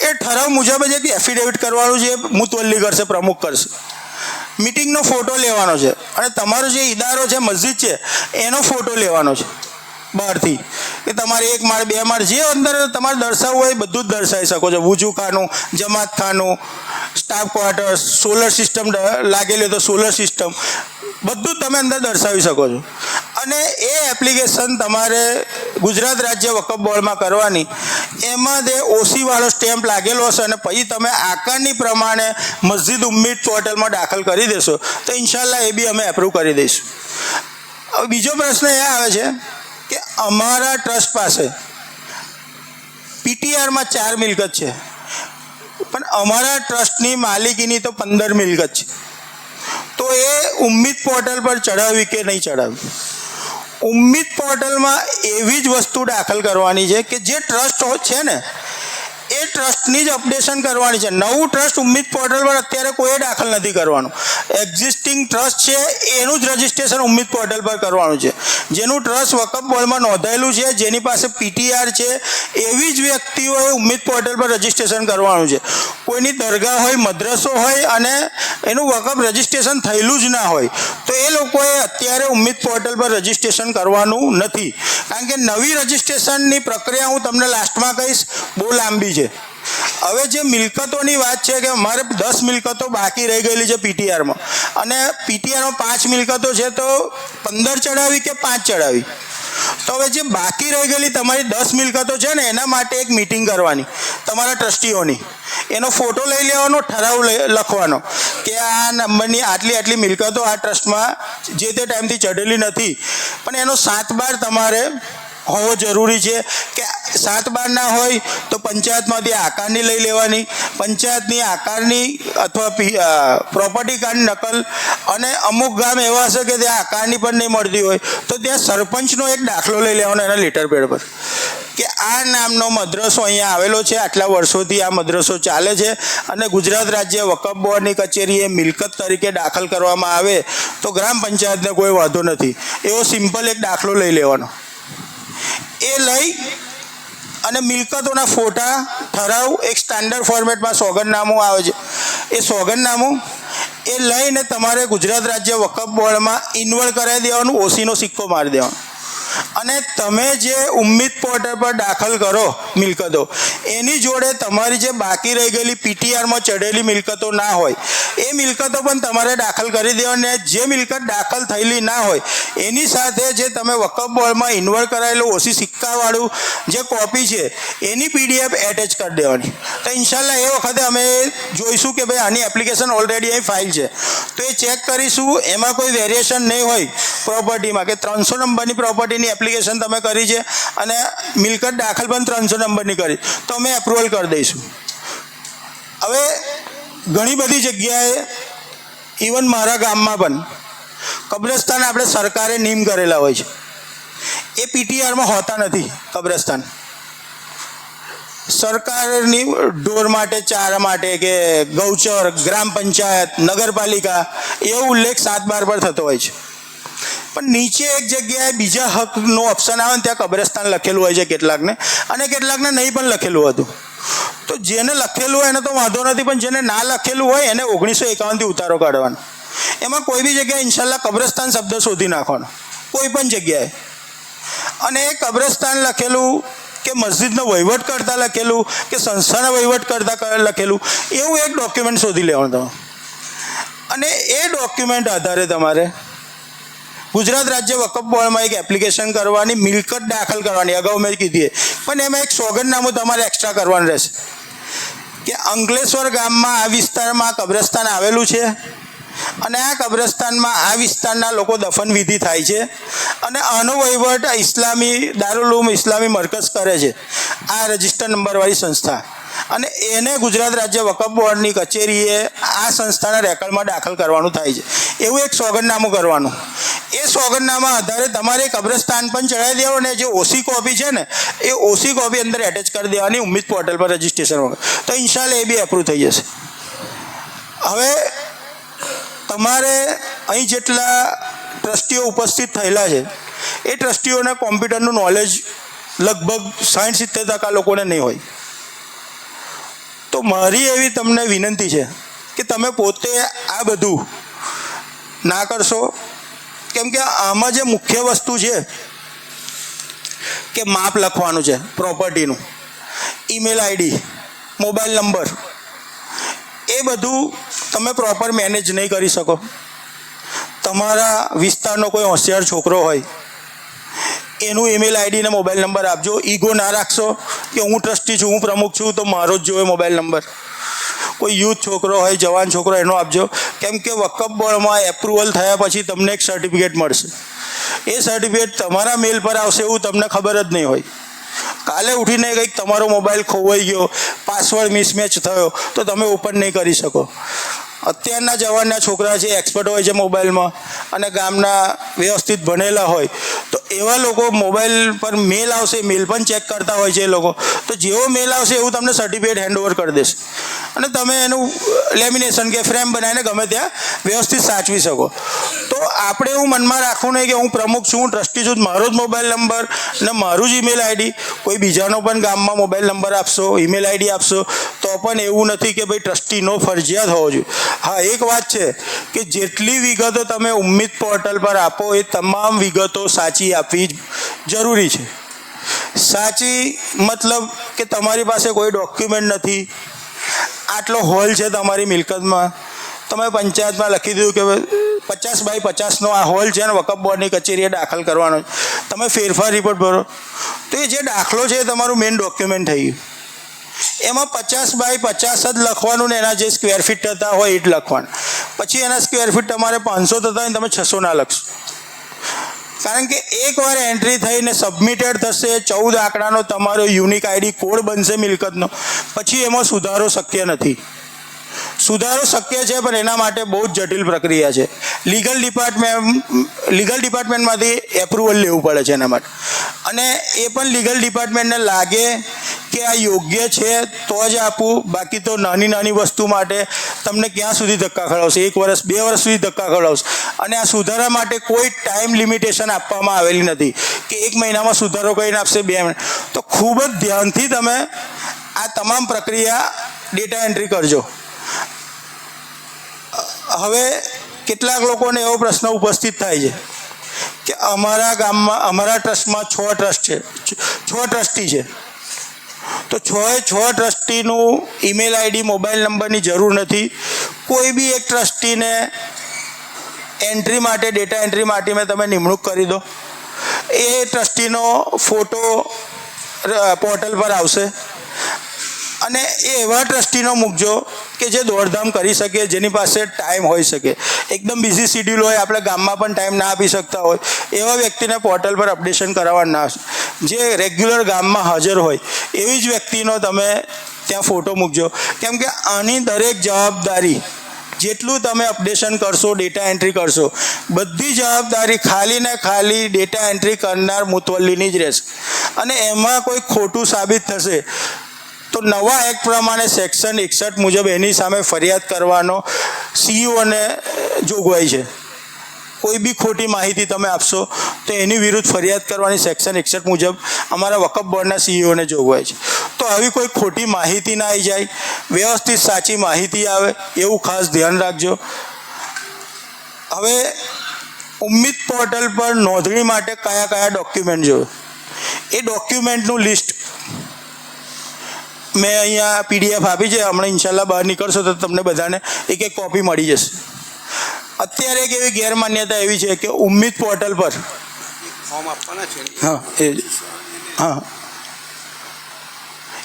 [SPEAKER 1] એ ઠરાવ મુજબ જ એક એફિડેવિટ કરવાનું છે, મુતવલ્લી કરશે, પ્રમુખ કરશે. મિટિંગનો ફોટો લેવાનો છે, અને તમારો જે ઇદારો છે, મસ્જિદ છે, એનો ફોટો લેવાનો છે બહારથી, કે તમારે 1 માળ 2 માળ જે અંદર તમારે દર્શાવવું હોય બધું જ દર્શાવી શકો છો. વુજુખાનું, જમાતખાનું, સ્ટાફ ક્વાર્ટર્સ, સોલર સિસ્ટમ લાગેલી હોય તો સોલર સિસ્ટમ, બધું જ તમે અંદર દર્શાવી શકો છો. અને એ એપ્લિકેશન તમારે ગુજરાત રાજ્ય વકફ બોર્ડમાં કરવાની. એમાં જે ઓસીવાળો સ્ટેમ્પ લાગેલો હશે, અને પછી તમે આકારની પ્રમાણે મસ્જિદ ઉમ્મીદ પોર્ટલમાં દાખલ કરી દેશો તો ઇન્શાલ્લાહ એ બી અમે એપ્રૂવ કરી દઈશું. હવે બીજો પ્રશ્ન એ આવે છે કે અમારા ટ્રસ્ટ પાસે પીટીઆરમાં 4 મિલકત છે, પણ અમારા ટ્રસ્ટની માલિકીની તો 15 મિલકત છે. તો એ ઉમ્મીદ પોર્ટલ પર ચડાવવી કે નહીં ચડાવવી? ઉમ્મીદ પોર્ટલમાં એવી જ વસ્તુ દાખલ કરવાની છે કે જે ટ્રસ્ટ છે ને એ ટ્રસ્ટની જ અપડેશન કરવાની છે. નવું ટ્રસ્ટ ઉમ્મીદ પોર્ટલ પર અત્યારે કોઈ દાખલ નથી કરવાનું. એક્ઝિસ્ટિંગ ટ્રસ્ટ છે એનું જ રજિસ્ટ્રેશન ઉમ્મીદ પોર્ટલ પર કરવાનું છે. જેનું ટ્રસ્ટ વકફ બોર્ડમાં નોંધાયેલું છે, જેની પાસે પીટીઆર છે, એવી જ વ્યક્તિઓએ ઉમ્મીદ પોર્ટલ પર રજિસ્ટ્રેશન કરવાનું છે. કોઈની દરગાહ હોય, મદ્રસો હોય અને એનું વકફ રજિસ્ટ્રેશન થયેલું જ ના હોય તો એ લોકોએ અત્યારે ઉમ્મીદ પોર્ટલ પર રજિસ્ટ્રેશન કરવાનું નથી. કારણ કે નવી રજિસ્ટ્રેશનની પ્રક્રિયા હું તમને લાસ્ટમાં કહીશ, બહુ લાંબી છે. હવે જે મિલકતોની વાત છે કે અમારે 10 મિલકતો બાકી રહી ગયેલી છે પીટીઆરમાં, અને પીટીઆરમાં 5 મિલકતો છે, તો 15 ચડાવી કે 5 ચડાવી? તો હવે જે બાકી રહી ગયેલી તમારી 10 મિલકતો છે ને, એના માટે એક મિટિંગ કરવાની તમારા ટ્રસ્ટીઓની. એનો ફોટો લઈ લેવાનો, ઠરાવ લખવાનો કે આ નંબરની આટલી મિલકતો આ ટ્રસ્ટમાં જે તે ટાઈમથી ચઢેલી નથી, પણ એનો 7/12 તમારે હોવો જરૂરી છે. કે 7/12 ના હોય તો પંચાયતમાંથી આકારની લઈ લેવાની, પંચાયતની આકારની અથવા પ્રોપર્ટી કાર્ડની નકલ, અને અમુક ગામ એવા હશે કે ત્યાં આકારની પણ નહીં મળતી હોય તો ત્યાં સરપંચનો એક દાખલો લઈ લેવાનો એના લેટર પેડ પર, કે આ નામનો મદ્રસો અહીંયા આવેલો છે, આટલા વર્ષોથી આ મદ્રસો ચાલે છે, અને ગુજરાત રાજ્ય વકફ બોર્ડની કચેરીએ મિલકત તરીકે દાખલ કરવામાં આવે તો ગ્રામ પંચાયતને કોઈ વાંધો નથી. એવો સિમ્પલ એક દાખલો લઈ લેવાનો. એ લઈ અને મિલકતોના ફોટા, ઠરાવ, એક સ્ટાન્ડર્ડ ફોર્મેટમાં સોગંદનામું આવે છે, એ સોગંદનામું એ લઈને તમારે ગુજરાત રાજ્ય વકફ બોર્ડમાં ઇન્વોલ્વ કરાવી દેવાનું, ઓસીનો સિક્કો મારી દેવાનો. અને તમે જે ઉમ્મીદ પોર્ટલ પર દાખલ કરો મિલકતો, એની જોડે તમારી જે બાકી રહી ગયેલી પીટીઆરમાં ચઢેલી મિલકતો ના હોય એ મિલકતો પણ તમારે દાખલ કરી દેવાની. જે મિલકત દાખલ થયેલી ના હોય એની સાથે જે તમે વકફ બોર્ડમાં ઇન્વોલ્વ કરાયેલું ઓસી સિક્કાવાળું જે કોપી છે એની પીડીએફ એટેચ કરી દેવાની. તો ઇન્શાલ્લાહ એ વખતે અમે જોઈશું કે ભાઈ આની એપ્લિકેશન ઓલરેડી અહીં ફાઇલ છે, તો એ ચેક કરીશું. એમાં કોઈ વેરિએશન નહીં હોય પ્રોપર્ટીમાં, કે 300 નંબરની પ્રોપર્ટીની એપ્લિકેશન તમે કરી છે અને મિલકત દાખલ પણ 300 નંબરની કરી, તો અમે એપ્રુવલ કરી દઈશું. હવે ઘણી બધી જગ્યાએ, ઇવન મારા ગામમાં પણ કબ્રસ્તાન આપણે સરકારે નિયમ કરેલા હોય છે, એ પીટીઆરમાં હોતા નથી. કબ્રસ્તાન સરકારની ઢોર માટે, ચારા માટે, કે ગૌચર, ગ્રામ પંચાયત, નગરપાલિકા, એવો ઉલ્લેખ 7/12 પર થતો હોય છે. પણ નીચે એક જગ્યાએ બીજા હકનો ઓપ્શન આવે ને ત્યાં કબ્રસ્તાન લખેલું હોય છે કેટલાકને, અને કેટલાકને નહીં પણ લખેલું હતું. તો જેને લખેલું હોય એને તો વાંધો નથી, પણ જેને ના લખેલું હોય એને 1951થી ઉતારો કાઢવાનો. એમાં કોઈ બી જગ્યાએ ઇન્શાલ્લાહ કબ્રસ્તાન શબ્દ શોધી નાખવાનો, કોઈ પણ જગ્યાએ. અને એ કબ્રસ્તાન લખેલું કે મસ્જિદનો વહીવટ કરતા લખેલું કે સંસ્થાનો વહીવટ કરતા લખેલું, એવું એક ડોક્યુમેન્ટ શોધી લેવાનું તમે. અને એ ડોક્યુમેન્ટ આધારે તમારે ગુજરાત રાજ્ય વકફ બોર્ડમાં એક એપ્લિકેશન કરવાની, મિલકત દાખલ કરવાની. અગાઉ મેં કીધી, પણ એમાં એક સોગંદનામું તમારે એક્સ્ટ્રા કરવાનું રહેશે કે અંકલેશ્વર ગામમાં આ વિસ્તારમાં કબ્રસ્તાન આવેલું છે અને આ કબ્રસ્તાનમાં આ વિસ્તારના લોકો દફન વિધિ થાય છે અને આનો વહીવટ ઇસ્લામી દારૂલ ઇસ્લામી મરકઝ કરે છે, આ રજિસ્ટર નંબરવાળી સંસ્થા. અને એને ગુજરાત રાજ્ય વકફ બોર્ડની કચેરીએ આ સંસ્થાના રેકર્ડમાં દાખલ કરવાનું થાય છે. એવું એક સોગંદનામું કરવાનું. એ સોગંદનામા આધારે તમારે કબ્રસ્તાન પણ ચડાવી દેવો ને જે ઓસી કોપી છે ને એ ઓસી કોપી અંદર એટેચ કરી દેવાની ઉમ્મીદ પોર્ટલ પર રજિસ્ટ્રેશન વગર, તો ઇન્શાલ્લાહ એ બી એપ્રૂવ થઈ જશે. હવે તમારે અહીં જેટલા ટ્રસ્ટીઓ ઉપસ્થિત થયેલા છે એ ટ્રસ્ટીઓને કોમ્પ્યુટરનું નોલેજ લગભગ 60-70% લોકોને નહીં હોય. તો મારી એવી તમને વિનંતી છે કે તમે પોતે આ બધું ના કરશો, કેમ કે આમાં જે મુખ્ય વસ્તુ છે કે માપ લખવાનું છે પ્રોપર્ટીનું, ઈમેલ આઈડી, મોબાઈલ નંબર, એ બધું તમે પ્રોપર મેનેજ નહીં કરી શકો. તમારા વિસ્તારનો કોઈ હોશિયાર છોકરો હોય એનું ઈમેલ આઈડી ને મોબાઈલ નંબર આપજો. ઈગો ના રાખશો કે હું ટ્રસ્ટી છું, હું પ્રમુખ છું તો મારો જ જોઈએ મોબાઈલ નંબર. કોઈ યુથ છોકરો હોય, જવાન છોકરો, એનો આપજો. કેમ કે વકફ બોર્ડમાં એપ્રુવલ થયા પછી તમને એક સર્ટિફિકેટ મળશે. એ સર્ટિફિકેટ તમારા મેલ પર આવશે એવું તમને ખબર જ નહીં હોય. કાલે ઉઠીને કંઈક તમારો મોબાઈલ ખોવાઈ ગયો, પાસવર્ડ મિસમેચ થયો તો તમે ઓપન નહીં કરી શકો. અત્યારના જવાનના છોકરા છે, એક્સપર્ટ હોય છે મોબાઈલમાં અને ગામના વ્યવસ્થિત ભણેલા હોય, તો એવા લોકો મોબાઈલ પર મેલ આવશે, મેલ પણ ચેક કરતા હોય છે એ લોકો. તો જેવો મેલ આવશે એવું તમને સર્ટિફિકેટ હેન્ડઓવર કરી દેશે અને તમે એનું લેમિનેશન કે ફ્રેમ બનાવીને ગમે ત્યાં વ્યવસ્થિત સાચવી શકો. તો આપણે એવું મનમાં રાખવું નહીં કે હું પ્રમુખ છું, હું ટ્રસ્ટી છું, મારો જ મોબાઈલ નંબર ને મારું જ ઈમેલ આઈડી. કોઈ બીજાનો પણ ગામમાં મોબાઈલ નંબર આપશો, ઈમેલ આઈડી આપશો તો પણ એવું નથી કે ભાઈ ટ્રસ્ટીનો ફરજિયાત હોવો જોઈએ. હા, એક વાત છે કે જેટલી વિગતો તમે ઉમ્મીદ પોર્ટલ પર આપો એ તમામ વિગતો સાચી આપવી જરૂરી છે. સાચી મતલબ કે તમારી પાસે કોઈ ડોક્યુમેન્ટ નથી, આટલો હોલ છે તમારી મિલકતમાં, તમે પંચાયતમાં લખી દીધું કે 50x50નો આ હોલ છે ને વકફ બોર્ડની કચેરીએ દાખલ કરવાનો, તમે ફેરફાર રિપોર્ટ ભરો તો એ જે દાખલો છે એ તમારું મેઇન ડોક્યુમેન્ટ થઈ ગયું. એમાં 50x50 જ લખવાનું ને એના જે સ્ક્વેર ફીટ થતા હોય એ જ લખવાનું. પછી એના સ્ક્વેર ફીટ તમારે 500 થતા હોય ને તમે 600 ના લખશો. કારણ કે એકવાર એન્ટ્રી થઈને સબમિટેડ થશે, 14 આંકડાનો તમારો યુનિક આઈડી કોડ બનશે મિલકતનો, પછી એમાં સુધારો શક્ય નથી. સુધારો શક્ય છે પણ એના માટે બહુ જ જટિલ પ્રક્રિયા છે. લીગલ ડિપાર્ટમેન્ટમાંથી એપ્રુવલ લેવું પડે છે એના માટે, અને એ પણ લીગલ ડિપાર્ટમેન્ટને લાગે કે આ યોગ્ય છે તો જ આપવું. બાકી તો નાની નાની વસ્તુ માટે તમને ક્યાં સુધી ધક્કા ખવડાવશે, 1 વર્ષ 2 વર્ષ સુધી ધક્કા ખવડાવશે. અને આ સુધારા માટે કોઈ ટાઈમ લિમિટેશન આપવામાં આવેલી નથી કે 1 મહિનામાં સુધારો કરીને આપશે, 2 મહિના. તો ખૂબ જ ધ્યાનથી તમે આ તમામ પ્રક્રિયા ડેટા એન્ટ્રી કરજો. હવે કેટલાક લોકોને એવો પ્રશ્ન ઉપસ્થિત થાય છે કે અમારા ગામમાં, અમારા ટ્રસ્ટમાં 6 ટ્રસ્ટ છે, 6 ટ્રસ્ટી છે, તો 6 ટ્રસ્ટીનું ઈમેલ આઈડી, મોબાઈલ નંબરની જરૂર નથી. કોઈ બી એક ટ્રસ્ટીને એન્ટ્રી માટે, ડેટા એન્ટ્રી માટે મેં તમે નિમણૂક કરી દો. એ ટ્રસ્ટીનો ફોટો પોર્ટલ પર આવશે અને એ એવા ટ્રસ્ટીનો મૂકજો કે જે દોડધામ કરી શકે, જેની પાસે ટાઈમ હોઈ શકે. એકદમ બિઝી શિડ્યુલ હોય, આપણે ગામમાં પણ ટાઈમ ના આપી શકતા હોય, એવા વ્યક્તિને પોર્ટલ પર અપડેશન કરાવવા ના, જે રેગ્યુલર ગામમાં હાજર હોય એવી જ વ્યક્તિનો તમે ત્યાં ફોટો મૂકજો. કેમ કે આની દરેક જવાબદારી, જેટલું તમે અપડેશન કરશો, ડેટા એન્ટ્રી કરશો, બધી જવાબદારી ખાલી ને ખાલી ડેટા એન્ટ્રી કરનાર મુતવલ્લીની જ રહેશે. અને એમાં કોઈ ખોટું સાબિત થશે તો નવા એક્ટ પ્રમાણે સેક્શન 61 મુજબ એની સામે ફરિયાદ કરવાનો સીઈઓને જોગવાઈ છે. કોઈ બી ખોટી માહિતી તમે આપશો તો એની વિરુદ્ધ ફરિયાદ કરવાની સેક્શન 61 મુજબ અમારા વકફ બોર્ડના સીઈઓને જોગવાઈ છે. તો આવી કોઈ ખોટી માહિતી ના આવી જાય, વ્યવસ્થિત સાચી માહિતી આવે એવું ખાસ ધ્યાન રાખજો. હવે ઉમ્મીદ પોર્ટલ પર નોંધણી માટે કયા કયા ડોક્યુમેન્ટ જોઈએ એ ડોક્યુમેન્ટનું લિસ્ટ મેં અહીંયા PDF આપી છે. હમણાં ઇન્શાલ્લાહ બહાર નીકળશો તો તમને બધાને એક એક કોપી મળી જશે. અત્યારે એક એવી ગેરમાન્યતા એવી છે કે ઉમ્મીદ પોર્ટલ પર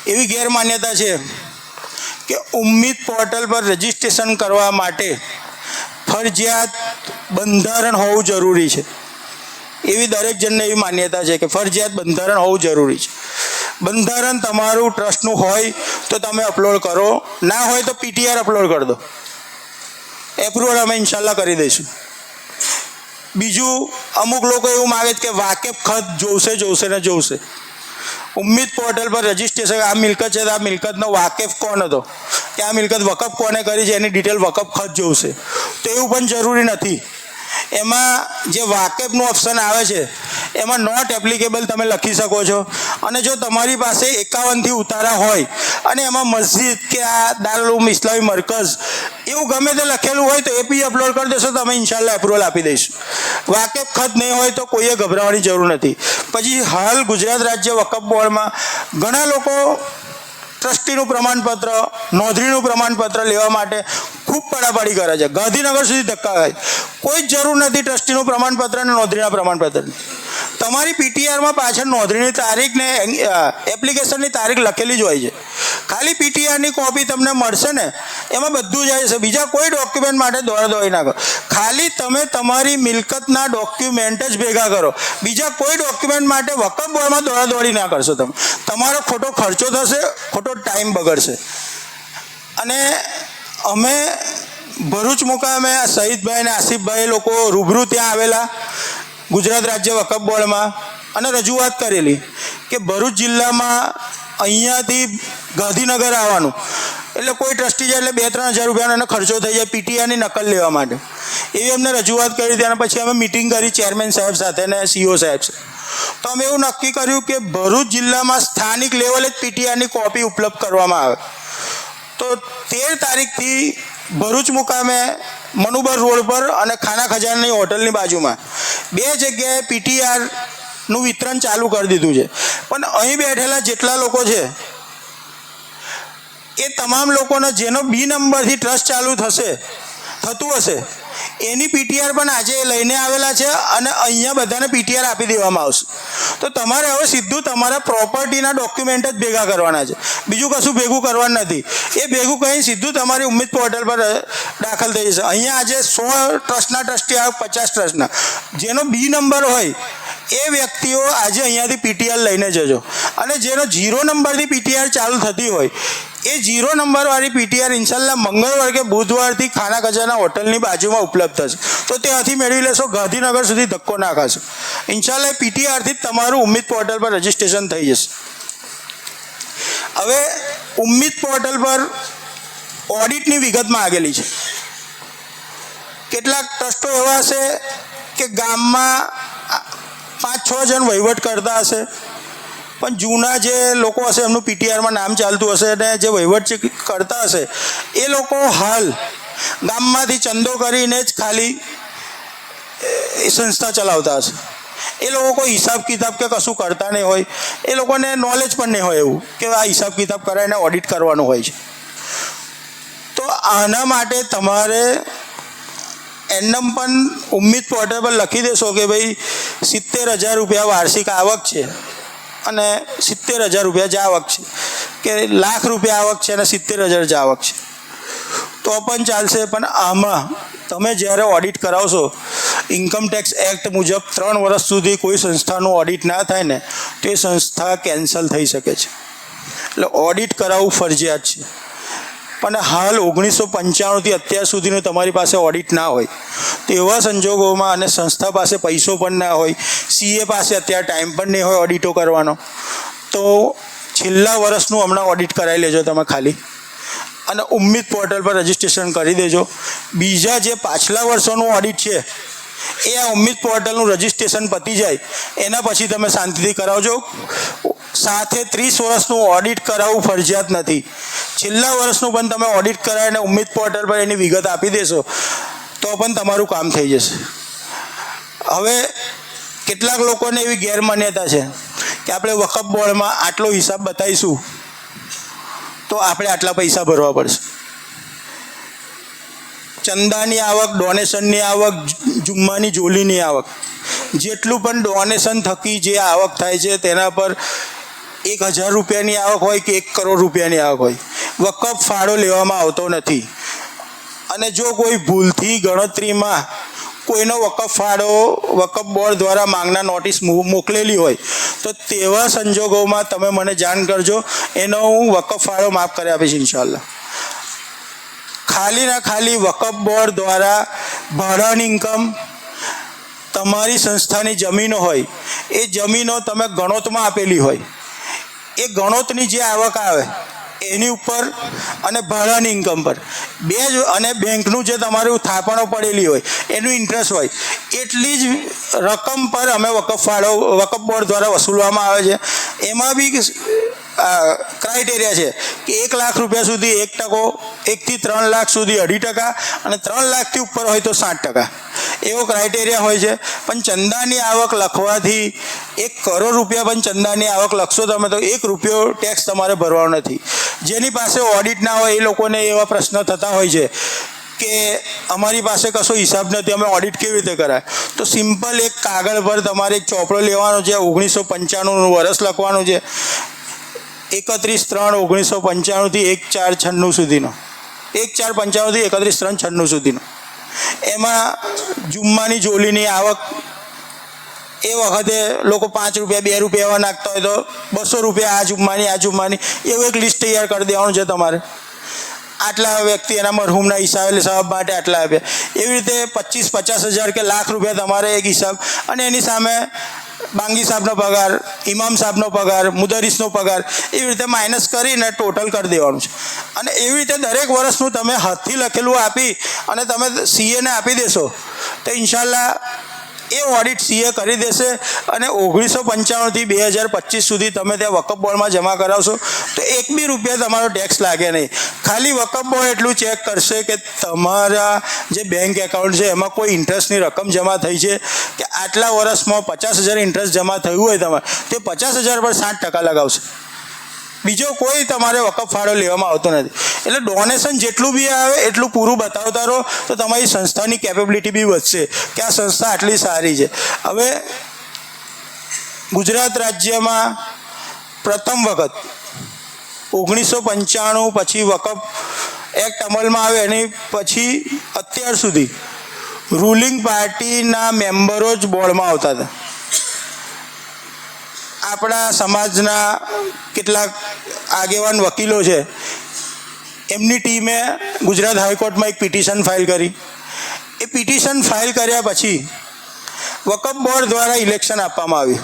[SPEAKER 1] એવી ગેરમાન્યતા છે કે ઉમ્મીદ પોર્ટલ પર રજિસ્ટ્રેશન કરવા માટે ફરજિયાત બંધારણ હોવું જરૂરી છે. એવી દરેક જણને એવી માન્યતા છે કે ફરજિયાત બંધારણ હોવું જરૂરી છે. બંધારણ તમારું ટ્રસ્ટનું હોય તો તમે અપલોડ કરો, ના હોય તો પીટીઆર અપલોડ કરી દો. એપ્રુવલ અમે ઇન્શાલ્લાહ કરી દઈશું. બીજું, અમુક લોકો એવું માગે છે કે વાકેફ ખત જોશે. ઉમ્મીદ પોર્ટલ પર રજીસ્ટ્રેશન, આ મિલકત છે તો આ મિલકતનો વાકેફ કોણ હતો, કે આ મિલકત વકફ કોને કરી છે એની ડિટેલ વકફ ખત જોશે. તો એવું પણ જરૂરી નથી. એમાં જે વાકેફનું ઓપ્શન આવે છે એમાં નોટ એપ્લિકેબલ તમે લખી શકો છો. અને જો તમારી પાસે 51થી ઉતારા હોય અને એમાં મસ્જિદ કે આ દારૂલ ઇસ્લામી મરકઝ એવું ગમે તે લખેલું હોય તો એ બી અપલોડ કરી દેશો તો અમે ઇન્શાલ્લાહ એપ્રુવલ આપી દઈશું. વાકેફ ખત નહીં હોય તો કોઈએ ગભરાવાની જરૂર નથી. પછી હાલ ગુજરાત રાજ્ય વકફ બોર્ડમાં ઘણા લોકો ટ્રસ્ટીનું પ્રમાણપત્ર, નોંધણીનું પ્રમાણપત્ર લેવા માટે ખૂબ પડાપડી કરે છે. ગાંધીનગર સુધી ધક્કા ખાય. કોઈ જ જરૂર નથી ટ્રસ્ટીનું પ્રમાણપત્ર અને નોંધણીના પ્રમાણપત્રની. તમારી પીટીઆરમાં પાછળ નોંધણીની તારીખ ને એપ્લિકેશનની તારીખ લખેલી જ હોય છે. ખાલી પીટીઆરની કોપી તમને મળશે ને એમાં બધું જાય છે. બીજા કોઈ ડોક્યુમેન્ટ માટે દોડી ના કરો. ખાલી તમે તમારી મિલકતના ડોક્યુમેન્ટ જ ભેગા કરો. બીજા કોઈ ડોક્યુમેન્ટ માટે વકફ બોર્ડમાં દોડી ના કરશો. તમારો ખોટો ખર્ચો થશે, ખોટો ટાઈમ બગડશે. અને અમે ભરૂચ મુકામે શહીદભાઈ અને આસિફભાઈ લોકો રૂબરૂ ત્યાં આવેલા ગુજરાત રાજ્ય વકફ બોર્ડમાં અને રજૂઆત કરેલી કે ભરૂચ જિલ્લામાં અહીંયાથી ગાંધીનગર આવવાનું એટલે કોઈ ટ્રસ્ટી જાય એટલે 2-3 હજાર રૂપિયાનો એને ખર્ચો થઈ જાય પીટીઆરની નકલ લેવા માટે. એવી અમને રજૂઆત કરી હતી અને પછી અમે મિટિંગ કરી ચેરમેન સાહેબ સાથે અને સીઓ સાહેબ સાથે. તો અમે એવું નક્કી કર્યું કે ભરૂચ જિલ્લામાં સ્થાનિક લેવલે જ પીટીઆરની કોપી ઉપલબ્ધ કરવામાં આવે. તો 13 તારીખથી ભરૂચ મુકામે મનુબર રોડ પર અને ખાના ખજાનાની હોટલની બાજુમાં 2 જગ્યાએ પીટીઆરનું વિતરણ ચાલુ કરી દીધું છે. પણ અહીં બેઠેલા જેટલા લોકો છે એ તમામ લોકોનો જેનો બી નંબરથી ટ્રસ્ટ ચાલુ થતું હશે એની પીટીઆર પણ આજે લઈને આવેલા છે અને અહીંયા બધાને પીટીઆર આપી દેવામાં આવશે. તો તમારે હવે સીધું તમારા પ્રોપર્ટીના ડોક્યુમેન્ટ જ ભેગા કરવાના છે. બીજું કશું ભેગું કરવાનું નથી. એ ભેગું કંઈ સીધું તમારી ઉમ્મીદ પોર્ટલ પર દાખલ થઈ જશે. અહીંયા આજે 100 ટ્રસ્ટના ટ્રસ્ટી આવે, 50 ટ્રસ્ટના. જેનો બી નંબર હોય એ વ્યક્તિઓ આજે અહીંયાથી પીટીઆર લઈને જજો. અને જેનો 0 નંબરથી પીટીઆર ચાલુ થતી હોય એ 0 નંબરવાળી પીટીઆર ઇન્શાલ્લાહ મંગળવાર કે બુધવારથી ખાના ખજાના હોટલની બાજુમાં ઉપલબ્ધ થશે. તો ત્યાંથી મેળવી લેશો. ગાંધીનગર સુધી ધક્કો ના ખાશો. ઇન્શાલ્લાહ પીટીઆરથી જ તમારું ઉમ્મીદ પોર્ટલ પર રજીસ્ટ્રેશન થઈ જશે. હવે ઉમ્મીદ પોર્ટલ પર ઓડિટની વિગતમાં આગેલી છે. કેટલાક ટ્રસ્ટો એવા હશે કે ગામમાં 5-6 જણ વહીવટ કરતા હશે, પણ જૂના જે લોકો હશે એમનું પીટીઆરમાં નામ ચાલતું હશે અને જે વહીવટ કરતા હશે એ લોકો હાલ ગામમાંથી ચંદો કરીને જ ખાલી સંસ્થા ચલાવતા હશે. એ લોકો કોઈ હિસાબ કિતાબ કે કશું કરતા નહીં હોય. એ લોકોને નોલેજ પણ નહીં હોય એવું કે આ હિસાબ કિતાબ કરાવીને ઓડિટ કરવાનું હોય છે. તો આના માટે તમારે એનમ પણ ઉમ્મીદ પોર્ટલ પર લખી દેશો કે ભાઈ 70,000 રૂપિયા વાર્ષિક આવક છે અને 70,000 રૂપિયા જ આવક છે, કે લાખ રૂપિયા આવક છે અને 70,000 જ આવક છે તો પણ ચાલશે. પણ આમાં તમે જ્યારે ઓડિટ કરાવશો ઇન્કમટેક્સ એક્ટ મુજબ 3 વર્ષ સુધી કોઈ સંસ્થાનું ઓડિટ ના થાય ને તો એ સંસ્થા કેન્સલ થઈ શકે છે. એટલે ઓડિટ કરાવવું ફરજિયાત છે. પણ હાલ 1995થી અત્યાર સુધીનું તમારી પાસે ઓડિટ ના હોય તો એવા સંજોગોમાં અને સંસ્થા પાસે પૈસો પણ ના હોય, સીએ પાસે અત્યારે ટાઈમ પણ નહીં હોય ઓડિટો કરવાનો, તો છેલ્લા વર્ષનું હમણાં ઓડિટ કરાવી લેજો તમે ખાલી અને ઉમ્મીદ પોર્ટલ પર રજીસ્ટ્રેશન કરી દેજો. બીજા જે પાછલા વર્ષોનું ઓડિટ છે એ આ ઉમ્મીદ પોર્ટલનું રજીસ્ટ્રેશન પતી જાય એના પછી તમે શાંતિથી કરાવજો. સાથે 30 વર્ષનું ઓડિટ કરાવવું ફરજિયાત નથી. છેલ્લા વર્ષનું પણ તમે ઓડિટ કરાવીને ઉમ્મીદ પોર્ટલ પર એની વિગત આપી દેશો તો પણ તમારું કામ થઈ જશે. હવે કેટલાક લોકોને એવી ગેરમાન્યતા છે કે આપણે વકફ બોર્ડમાં આટલો હિસાબ બતાવીશું તો આપણે આટલા પૈસા ભરવા પડશે. ચંદાની આવક, ડોનેશનની આવક, જુમ્માની જોલીની આવક, જેટલું પણ ડોનેશન થકી જે આવક થાય છે તેના પર 1,000 રૂપિયાની આવક હોય કે 1 કરોડ રૂપિયાની આવક હોય, વકફ ફાળો લેવામાં આવતો નથી. અને જો કોઈ ભૂલથી ગણતરીમાં કોઈનો વકફ ફાળો વકફ બોર્ડ દ્વારા માંગના નોટિસ મોકલેલી હોય તો તેવા સંજોગોમાં તમે મને જાણ કરજો, એનો હું વકફ ફાળો માફ કરી આપીશ ઇન્શાલ્લાહ. ખાલી ના ખાલી વકફ બોર્ડ દ્વારા ભાડાની ઇન્કમ, તમારી સંસ્થાની જમીનો હોય એ જમીનો તમે ગણોતમાં આપેલી હોય, એ ગણોતની જે આવક આવે એની ઉપર અને ભાડાની ઇન્કમ પર બે જ, અને બેંકનું જે તમારું થાપણો પડેલી હોય એનું ઇન્ટરેસ્ટ હોય, એટલી જ રકમ પર અમે વકફ ફાળો વકફ બોર્ડ દ્વારા વસૂલવામાં આવે છે. એમાં બી ક્રાઇટેરિયા છે કે 1 લાખ રૂપિયા સુધી 1%, 1 થી 3 લાખ સુધી 2.5%, અને 3 લાખથી ઉપર હોય તો 7%, એવો ક્રાઇટેરિયા હોય છે. પણ ચંદાની આવક લખવાથી 1 કરોડ રૂપિયા પણ ચંદાની આવક લખશો તમે તો 1 રૂપિયો ટેક્સ તમારે ભરવાનો નથી. જેની પાસે ઓડિટ ના હોય એ લોકોને એવા પ્રશ્ન થતા હોય છે કે અમારી પાસે કશો હિસાબ નથી, અમે ઓડિટ કેવી રીતે કરાય? તો સિમ્પલ એક કાગળ પર તમારે એક ચોપડો લેવાનો છે, 1995નું વર્ષ લખવાનું છે, 31/3/1995 થી 1/4/96 સુધીનો, 1/4/95 થી 31/3/96 સુધીનો. એમાં જુમ્માની જોલીની આવક એ વખતે લોકો 5 રૂપિયા 2 રૂપિયા એવા નાખતા હોય તો 200 રૂપિયા આ જુમ્માની એવું એક લિસ્ટ તૈયાર કરી દેવાનું છે તમારે. આટલા વ્યક્તિ એના મરહુમના હિસાબે સાહેબ માટે આટલા આપ્યા, એવી રીતે 25-50 હજાર કે લાખ રૂપિયા તમારે એક હિસાબ, અને એની સામે બાંગી સાહેબનો પગાર, ઇમામ સાહેબનો પગાર, મુદરીસનો પગાર, એવી રીતે માઇનસ કરીને ટોટલ કરી દેવાનું છે. અને એવી રીતે દરેક વર્ષનું તમે હાથથી લખેલું આપી અને તમે સીએને આપી દેશો તો ઇન્શાલ્લાહ એ ઓડિટ સીએ કરી દેશે, અને 1995 થી 2025 સુધી તમે ત્યાં વકફ બોર્ડમાં જમા કરાવશો તો 1 બી રૂપિયા તમારો ટેક્સ લાગે નહીં. ખાલી વકફ બોર્ડ એટલું ચેક કરશે કે તમારા જે બેંક એકાઉન્ટ છે એમાં કોઈ ઇન્ટરેસ્ટની રકમ જમા થઈ છે કે આટલા વર્ષમાં 50,000 ઇન્ટરેસ્ટ જમા થયું હોય તમારે, તે 50,000 પર 7% લગાવશે. બીજો કોઈ તમારે વકફ ફાળો લેવામાં આવતો નથી. એટલે ડોનેશન જેટલું બી આવે એટલું પૂરું બતાવતા રહો તો તમારી સંસ્થાની કેપેબિલિટી બી વધશે કે આ સંસ્થા આટલી સારી છે. હવે ગુજરાત રાજ્યમાં પ્રથમ વખત 1995 પછી વકફ એક્ટ અમલમાં આવે એની પછી અત્યાર સુધી રૂલિંગ પાર્ટીના મેમ્બરો જ બોર્ડમાં આવતા હતા. આપણા સમાજના કેટલાક આગેવાન વકીલો છે, એમની ટીમે ગુજરાત હાઈકોર્ટમાં એક પિટિશન ફાઇલ કરી. એ પિટિશન ફાઇલ કર્યા પછી વકફ બોર્ડ દ્વારા ઇલેક્શન આપવામાં આવ્યું.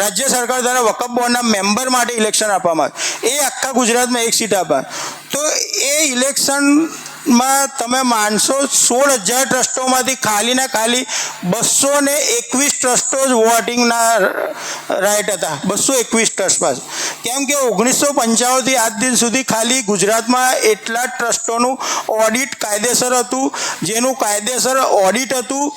[SPEAKER 1] રાજ્ય સરકાર દ્વારા વકફ બોર્ડના મેમ્બર માટે ઇલેક્શન આપવામાં આવ્યું. એ આખા ગુજરાતમાં એક સીટ આપવા. તો એ ઇલેક્શનમાં તમે માનશો 16,000 ટ્રસ્ટોમાંથી ખાલી ને ખાલી 221 ટ્રસ્ટો જ વોટિંગના રાઇટ હતા. 221 ટ્રસ્ટ પાસે. કેમ કે 1995 થી આજ દિન સુધી ખાલી ગુજરાતમાં એટલા જ ટ્રસ્ટોનું ઓડિટ કાયદેસર હતું, જેનું કાયદેસર ઓડિટ હતું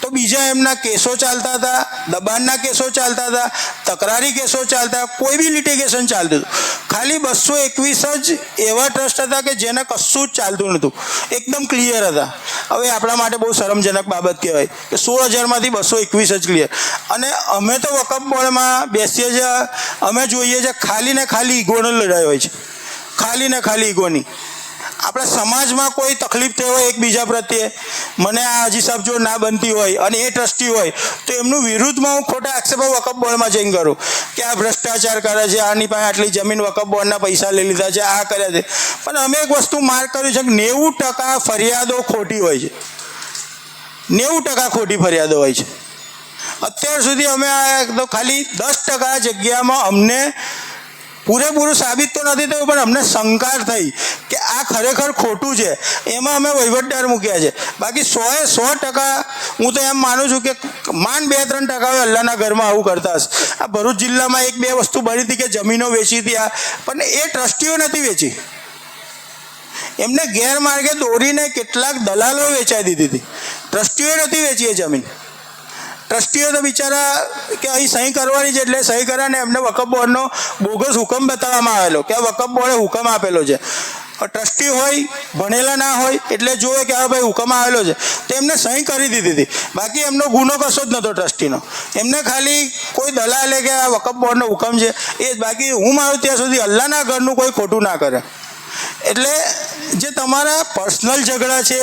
[SPEAKER 1] તો બીજા એમના કેસો ચાલતા હતા, દબાણના કેસો ચાલતા હતા, તકરારી કેસો ચાલતા, કોઈ બી લિટિગેશન ચાલતું હતું. ખાલી 221 જ એવા ટ્રસ્ટ હતા કે જેને કશું જ ચાલતું નહોતું, એકદમ ક્લિયર હતા. હવે આપણા માટે બહુ શરમજનક બાબત કહેવાય કે 16,000માંથી 221 જ ક્લિયર. અને અમે તો વકફ બોર્ડમાં બેસીએ છીએ, અમે જોઈએ છીએ ખાલી ને ખાલી ઈગોનો લડાઈ હોય છે, ખાલી ને ખાલી ઈગોની. આપણા સમાજમાં કોઈ તકલીફ થઈ હોય એકબીજા પ્રત્યે, મને આ હાજી સાહેબ જો ના બનતી હોય અને એ ટ્રસ્ટી હોય તો એમનું વિરુદ્ધમાં હું ખોટા આક્ષેપો વકફ બોર્ડમાં જઈને કરું કે આ ભ્રષ્ટાચાર કરે છે, આની પાસે આટલી જમીન વકફ બોર્ડના પૈસા લઈ લીધા છે, આ કર્યા છે. પણ અમે એક વસ્તુ માર્ક કર્યું છે કે 90% ફરિયાદો ખોટી હોય છે, 90% ખોટી ફરિયાદો હોય છે. અત્યાર સુધી અમે તો ખાલી 10% જગ્યામાં અમને પૂરેપૂરું સાબિત તો નથી થયું પણ અમને શંકા થઈ કે આ ખરેખર ખોટું છે, એમાં અમે વહીવટદાર મૂક્યા છે. બાકી 100% હું તો એમ માનું છું કે માંડ 2-3% અલ્લાહના ઘરમાં આવું કરતા હશે. આ ભરૂચ જિલ્લામાં 1-2 વસ્તુ બની હતી કે જમીનો વેચી હતી, પણ એ ટ્રસ્ટીઓ નથી વેચી, એમને ગેરમાર્ગે દોરીને કેટલાક દલાલો વેચાઈ દીધી હતી. ટ્રસ્ટીઓએ નથી વેચી એ જમીન. ટ્રસ્ટીઓ તો બિચારા કે અહીં સહી કરવાની છે એટલે સહી કર્યા ને એમને વકફ બોર્ડનો બોગસ હુકમ બતાવવામાં આવેલો કે આ વકફ બોર્ડે હુકમ આપેલો છે. ટ્રસ્ટી હોય, ભણેલા ના હોય એટલે જોવે કે હા ભાઈ હુકમ આવેલો છે તો એમને સહી કરી દીધી હતી. બાકી એમનો ગુનો કશો જ નહોતો ટ્રસ્ટીનો, એમને ખાલી કોઈ દલાલે કે આ વકફ બોર્ડનો હુકમ છે એ જ. બાકી હું મારું ત્યાં સુધી અલ્લાહના ઘરનું કોઈ ખોટું ના કરે. એટલે જે તમારા પર્સનલ ઝઘડા છે,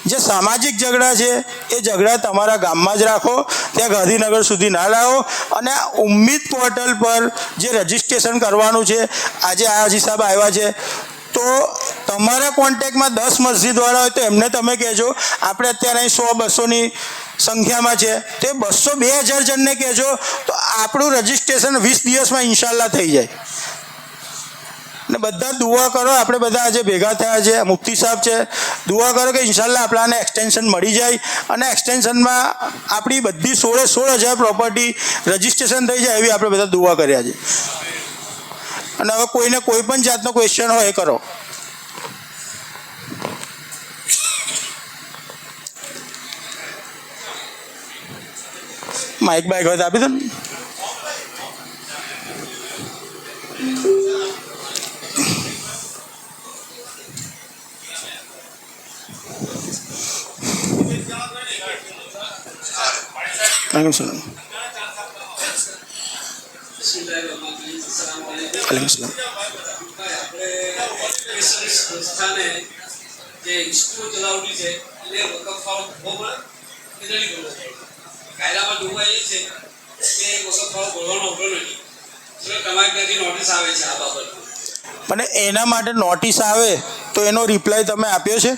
[SPEAKER 1] જે સામાજિક ઝઘડા છે, એ ઝઘડા તમારા ગામમાં જ રાખો, ત્યાં ગાંધીનગર સુધી ના લાવો. અને આ ઉમ્મીદ પોર્ટલ પર જે રજિસ્ટ્રેશન કરવાનું છે, આજે આ હિસાબ આવ્યા છે, તો તમારા કોન્ટેક્ટમાં 10 મસ્જિદવાળા હોય તો એમને તમે કહેજો. આપણે અત્યારે અહીં 100-200ની સંખ્યામાં છે, તે 200-2000 જણને કહેજો, તો આપણું રજિસ્ટ્રેશન 20 દિવસમાં ઇન્શાલ્લાહ થઈ જાય. ને બધા દુઆ કરો, આપણે બધા આજે ભેગા થયા છે, મુફ્તી સાહેબ છે, દુઆ કરો કે ઇન્શાલ્લાહ આપણાને એક્સટેન્શન મળી જાય અને એક્સટેન્શનમાં આપણી બધી 16,000 પ્રોપર્ટી રજિસ્ટ્રેશન થઈ જાય, એવી આપણે બધા દુઆ કર્યા છે. અને હવે કોઈને કોઈ પણ જાતનો ક્વેશ્ચન હોય એ કરો. માઇક બાઇક હોય તો આપી દો ને. વાલેકુમ સલામ. વાલેકુમ સલામ.
[SPEAKER 2] સંસ્થાને જે સ્કૂલ ચલાવવી છે એને વકફ ફાળો ભરવો પડે કે નહીં ભરવો પડે? કાયદામાં જોગવાઈ એ છે કે વકફ ફાળો ભરવાનો હોતો નથી. તમારી ત્યાંથી નોટિસ આવે છે આ બાબત,
[SPEAKER 1] પણ એના માટે નોટિસ આવે તો એનો રિપ્લાય તમે આપ્યો છે?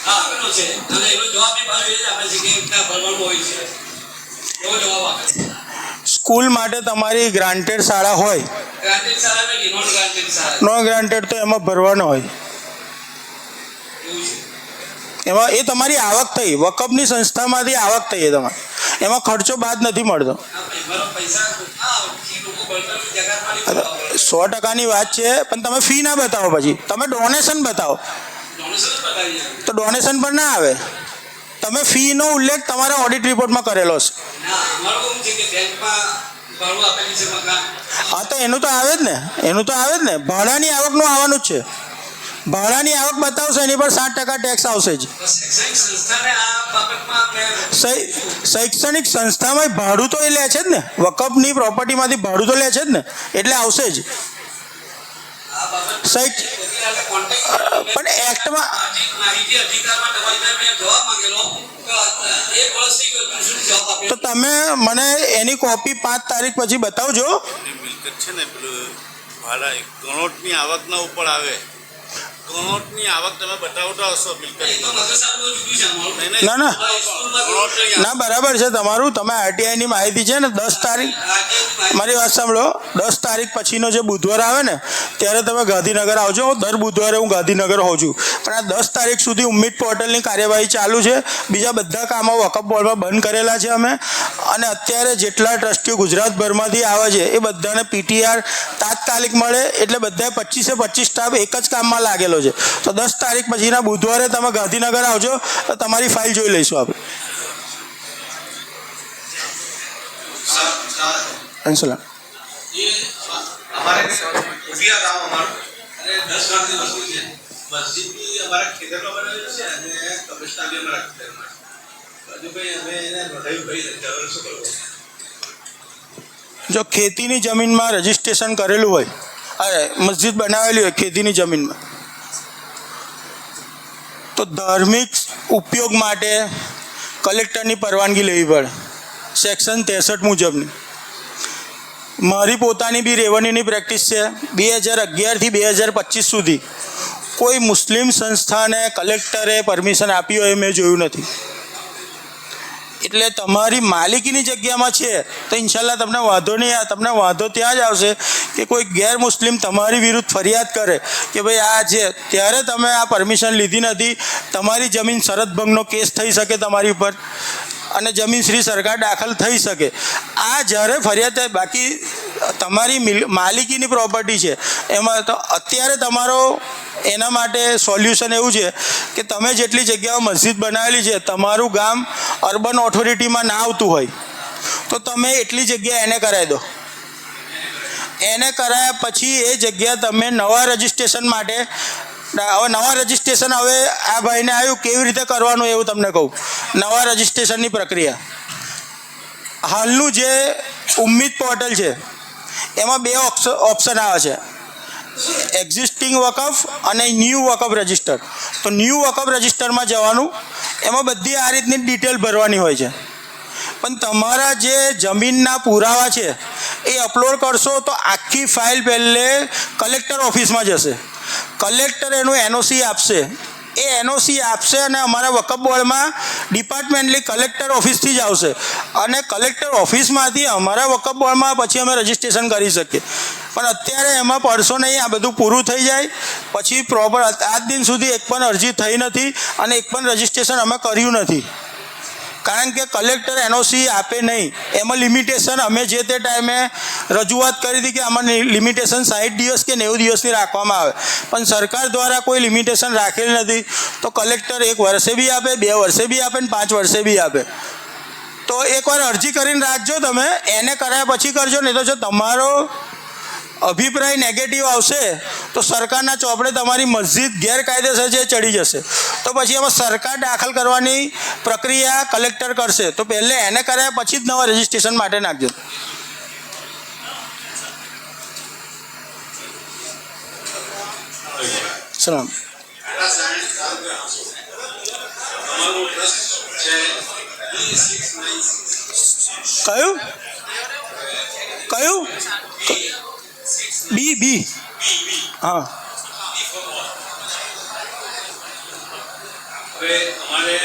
[SPEAKER 2] હા આપેલો છે, અને એનો જવાબ એ પાછો એ જ આપે છે કે રીતના ભરવાનું હોય છે, એવો જવાબ આપે.
[SPEAKER 1] સ્કૂલ માટે તમારી ગ્રાન્ટેડ શાળા હોય,
[SPEAKER 2] ગ્રાન્ટેડ શાળા નથી, નોન ગ્રાન્ટેડ શાળા
[SPEAKER 1] નોન ગ્રાન્ટેડ, તો એમાં ભરવાનો હોય.
[SPEAKER 2] એવું છે.
[SPEAKER 1] એમાં એ તમારી આવક થઈ, વકફની સંસ્થામાંથી આવક થઈ, એ તમારે એમાં ખર્ચો બાદ નથી મળતો.
[SPEAKER 2] મારો પૈસા એ લોકો ભરતા જગાતમાં
[SPEAKER 1] 100%ની વાત છે, પણ તમે ફી ના બતાવો, પછી તમે ડોનેશન બતાવો
[SPEAKER 2] ડોનેશન જ બતાવી જાય.
[SPEAKER 1] તો ડોનેશન પર ના આવે. તમે ફીનો ઉલ્લેખ તમારા ઓડિટ રિપોર્ટમાં કરેલો છે.
[SPEAKER 2] ના, અમારું એવું છે કે બેંકમાં ભાડું આપેલું છે મકાન.
[SPEAKER 1] હા, તો એનું તો આવે જ ને, એનું તો આવે જ ને. ભાડાની આવકનું આવવાનું જ છે. ભાડાની આવક બતાવશો એની પર 7% ટેક્સ આવશે જ.
[SPEAKER 2] શૈક્ષણિક સંસ્થાને આ બાબતમાં
[SPEAKER 1] શૈક્ષણિક સંસ્થામાં ભાડું તો એ લે છે જ ને, વકફની પ્રોપર્ટીમાંથી ભાડું તો લે છે જ ને, એટલે આવશે જ. પણ એક્ટમાં તો તમે મને એની કોપી 5 તારીખ પછી બતાવજો.
[SPEAKER 3] મિલકત છે ને પેલું ભાડા ગણોટની આવકના ઉપર આવે. ગણોટની આવક તમે બતાવતા હશો મિલકત.
[SPEAKER 1] ના ના ના, બરાબર છે તમારું. તમે આરટીઆઈની માહિતી છે ને 10 તારીખ, મારી વાત સાંભળો, 10 તારીખ પછીનો જે બુધવાર આવે ને ત્યારે તમે ગાંધીનગર આવજો. દર બુધવારે હું ગાંધીનગર હોઉં છું, પણ આ 10 તારીખ સુધી ઉમ્મીદ પોર્ટલની કાર્યવાહી ચાલુ છે. બીજા બધા કામો વકફ બોર્ડમાં બંધ કરેલા છે અમે. અને અત્યારે જેટલા ટ્રસ્ટીઓ ગુજરાતભરમાંથી આવે છે એ બધાને પીટીઆર તાત્કાલિક મળે, એટલે બધા 25 સ્ટાફ એક જ કામમાં લાગેલો છે. તો 10 તારીખ પછીના બુધવારે તમે ગાંધીનગર આવજો તો તમારી ફાઇલ જોઈ લઈશું આપણે. અંશુલા
[SPEAKER 4] हमारे उठिया गांव हमारो અને 10 લાખની વસ્તુ છે. મસ્જિદ બી અમારા ખેતરમાં બનાવેલી છે અને કબ્રસ્તાન બી અમારા ખેતરમાં છે. હજુ ભાઈ અમે એને નોંધાયું ભાઈ નથી, હવે શું કરવું?
[SPEAKER 1] જો ખેતીની જમીનમાં રજિસ્ટ્રેશન કરેલું હોય, અરે મસ્જિદ બનાવેલી હોય ખેતીની જમીનમાં, તો ધાર્મિક ઉપયોગ માટે કલેક્ટરની પરવાનગી લેવી પડે, સેક્શન 63 મુજબની. મારી પોતાની બી રેવન્યુની પ્રેક્ટિસ છે. 2011થી 2025 સુધી કોઈ મુસ્લિમ સંસ્થાને કલેક્ટરે પરમિશન આપી હોય મેં જોયું નથી. એટલે તમારી માલિકીની જગ્યામાં છે તો ઇન્શાલ્લાહ તમને વાંધો નહીં. તમને વાંધો ત્યાં જ આવશે કે કોઈ ગેર મુસ્લિમ તમારી વિરુદ્ધ ફરિયાદ કરે કે ભાઈ આ છે, ત્યારે તમે આ પરમિશન લીધી નથી, તમારી જમીન શરત ભંગનો કેસ થઈ શકે તમારી ઉપર અને જમીન શ્રી સરકાર દાખલ થઈ શકે. આ જ્યારે ફરિયાદ થાય, બાકી તમારી માલિકીની પ્રોપર્ટી છે એમાં તો અત્યારે તમારો એના માટે સોલ્યુશન એવું છે કે તમે જેટલી જગ્યાઓ મસ્જિદ બનાવેલી છે, તમારું ગામ અર્બન ઓથોરિટીમાં ના આવતું હોય તો તમે એટલી જગ્યા એને કરાવી દો. એને કરાયા પછી એ જગ્યા તમે નવા રજિસ્ટ્રેશન માટે, હવે નવા રજિસ્ટ્રેશન હવે આ ભાઈને આવ્યું કેવી રીતે કરવાનું એવું તમને કહું. નવા રજિસ્ટ્રેશનની પ્રક્રિયા, હાલનું જે ઉમ્મીદ પોર્ટલ છે એમાં 2 ઓપ્શન આવે છે. એક્ઝિસ્ટિંગ વકફ અને ન્યૂ વકફ રજિસ્ટર. તો ન્યૂ વકફ રજિસ્ટરમાં જવાનું, એમાં બધી આ રીતની ડિટેલ ભરવાની હોય છે. પણ તમારા જે જમીનના પુરાવા છે એ અપલોડ કરશો તો આખી ફાઇલ પહેલે કલેક્ટર ઓફિસમાં જશે. કલેક્ટર એનું એનઓસી આપશે. એ એનઓસી આપશે અને અમારા વકફ બોર્ડમાં ડિપાર્ટમેન્ટલી કલેક્ટર ઓફિસથી જ આવશે અને કલેક્ટર ઓફિસમાંથી અમારા વકફ બોર્ડમાં પછી અમે રજિસ્ટ્રેશન કરી શકીએ. પણ અત્યારે એમાં પડશો નહીં, આ બધું પૂરું થઈ જાય પછી પ્રોપર આજ દિન સુધી એક પણ અરજી થઈ નથી અને એક પણ રજિસ્ટ્રેશન અમે કર્યું નથી. કારણ કે કલેક્ટર એનઓસી આપે નહીં. એમાં લિમિટેશન અમે જે તે ટાઈમે રજૂઆત કરી હતી કે આમાં લિમિટેશન 60 દિવસ કે 90 દિવસની રાખવામાં આવે, પણ સરકાર દ્વારા કોઈ લિમિટેશન રાખેલી નથી. તો કલેક્ટર 1 વર્ષે બી આપે, 2 વર્ષે બી આપે ને 5 વર્ષે બી આપે. તો એકવાર અરજી કરીને રાખજો તમે, એને કરાયા પછી કરજો. નહીં તો જો તમારો અભિપ્રાય નેગેટિવ આવશે તો સરકારના ચોપડે તમારી મસ્જિદ ગેરકાયદેસર છે ચડી જશે. તો પછી એમાં સરકાર દાખલ કરવાની પ્રક્રિયા કલેક્ટર કરશે. તો પહેલે એને કરાયા પછી જ નવા રજિસ્ટ્રેશન માટે નાખજો. સલામ.
[SPEAKER 4] અમારું ટ્રસ્ટ છે B696.
[SPEAKER 1] કયું કયું બી બી હા.
[SPEAKER 4] હવે અમારે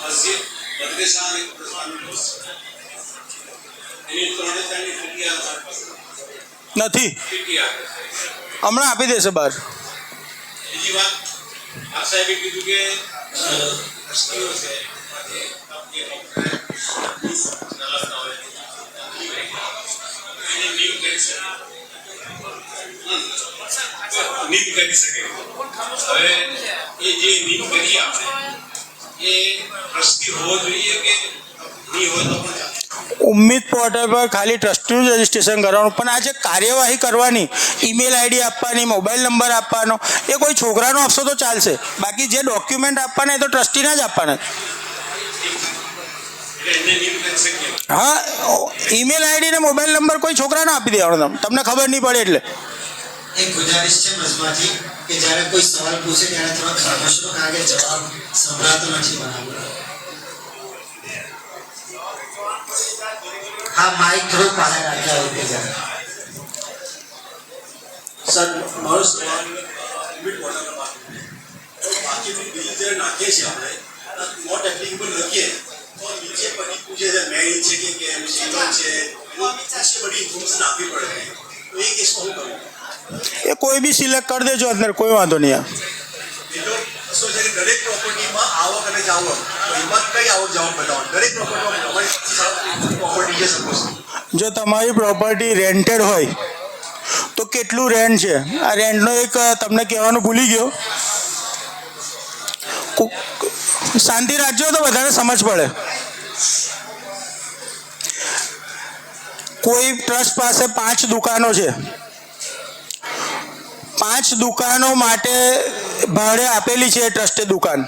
[SPEAKER 4] મસ્જિદ મદરેસા અને કબ્રસ્તાનનું ટ્રસ્ટ છે. એની 3 ફીટી અમારી પાસે
[SPEAKER 1] નથી,
[SPEAKER 4] ફીટી આવે.
[SPEAKER 1] હમણાં આપી દેશે બહાર.
[SPEAKER 4] બીજી વાત, આપ સાહેબે કીધું કે ટ્રસ્ટીઓ છે એમાંથી જે ચલાવતા હોય એને નીમ કરી શકે. નીમ કરી શકે. હવે એ જે નીમ કરીએ આપણે એ ટ્રસ્ટી હોવો જોઈએ કે નહીં હોય તો પણ ચાલે?
[SPEAKER 1] ઉમ્મીદ પોર્ટલ પર ખાલી ટ્રસ્ટીનું જ રજિસ્ટ્રેશન કરવાનું, પણ આ જે કાર્યવાહી કરવાની, ઈમેલ આઈડી આપવાની, મોબાઈલ નંબર આપવાનો, એ કોઈ છોકરાનો આપશો તો ચાલશે. બાકી જે ડોક્યુમેન્ટ આપવાના એ તો ટ્રસ્ટીના જ આપવાના.
[SPEAKER 4] એટલે એને નીમ કરી શકીએ.
[SPEAKER 1] હા, ઈમેલ આઈડી ને મોબાઈલ નંબર કોઈ છોકરાને આપી દેવાનો, તમને ખબર નહીં પડે એટલે.
[SPEAKER 5] એક ગુજારિશ છે મજમાંથી કે જ્યારે કોઈ સવાલ પૂછે ત્યારે થોડા ખામોશ રહો, કારણ કે જવાબ સંભળાતો નથી બરાબર. હા, માઇક થોડું પાસે રાખ્યા હોય જરા.
[SPEAKER 4] સર, મારો સવાલ લિમિટ વોટર બાકીની બિલ જે નાખીએ છીએ આપણે નોટ એપ્લિકેબલ લખીએ તો નીચે પછી પૂછે છે મેરિટ છે કે કેમ છે ઇન્કમ છે, નીચે બધી ઇન્ફોર્મેશન આપવી પડે. તો એ કેસમાં શું કરવું?
[SPEAKER 1] એ કોઈ બી સિલેક્ટ કરી દેજો અંદર, કોઈ વાંધો નહીં.
[SPEAKER 4] બીજો શું છે કે દરેક પ્રોપર્ટીમાં આવક અને જાવક, તો એમાં કઈ આવક જાવક બતાવવાનું? દરેક પ્રોપર્ટીમાં તમારી પ્રોપર્ટી છે સપોઝ,
[SPEAKER 1] જો તમારી પ્રોપર્ટી રેન્ટેડ હોય તો કેટલું રેન્ટ છે, આ રેન્ટનો એક તમને કહેવાનું ભૂલી ગયો. શાંતિ રાખજો તો વધારે સમજ પડે. કોઈ ટ્રસ્ટ પાસે 5 દુકાનો છે, 5 દુકાનો માટે ભાડે આપેલી છે ટ્રસ્ટે દુકાન.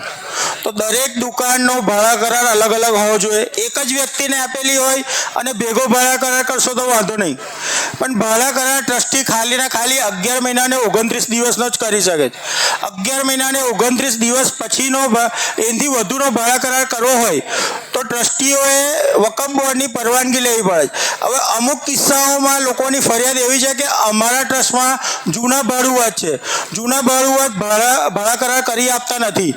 [SPEAKER 1] તો દરેક દુકાનનો ભાડા કરાર અલગ અલગ હોવો જોઈએ. એક જ વ્યક્તિને આપેલી હોય અને ભેગો ભાડા કરાર કરશો તો વાંધો નહીં, પણ ભાડા કરાર ટ્રસ્ટી ખાલીના ખાલી 11 મહિનાને 29 દિવસનો જ કરી શકે છે. 11 મહિનાને 29 દિવસ પછીનો એનાથી વધુનો ભાડા કરાર કરવો હોય તો ટ્રસ્ટીઓએ વકફ બોર્ડની પરવાનગી લેવી પડે. હવે અમુક કિસ્સાઓમાં લોકોની ફરિયાદ એવી છે કે અમારા ટ્રસ્ટમાં જૂના ભાડુઆત છે, જૂના ભાડુઆત ભાડા કરાર કરી આપતા નથી.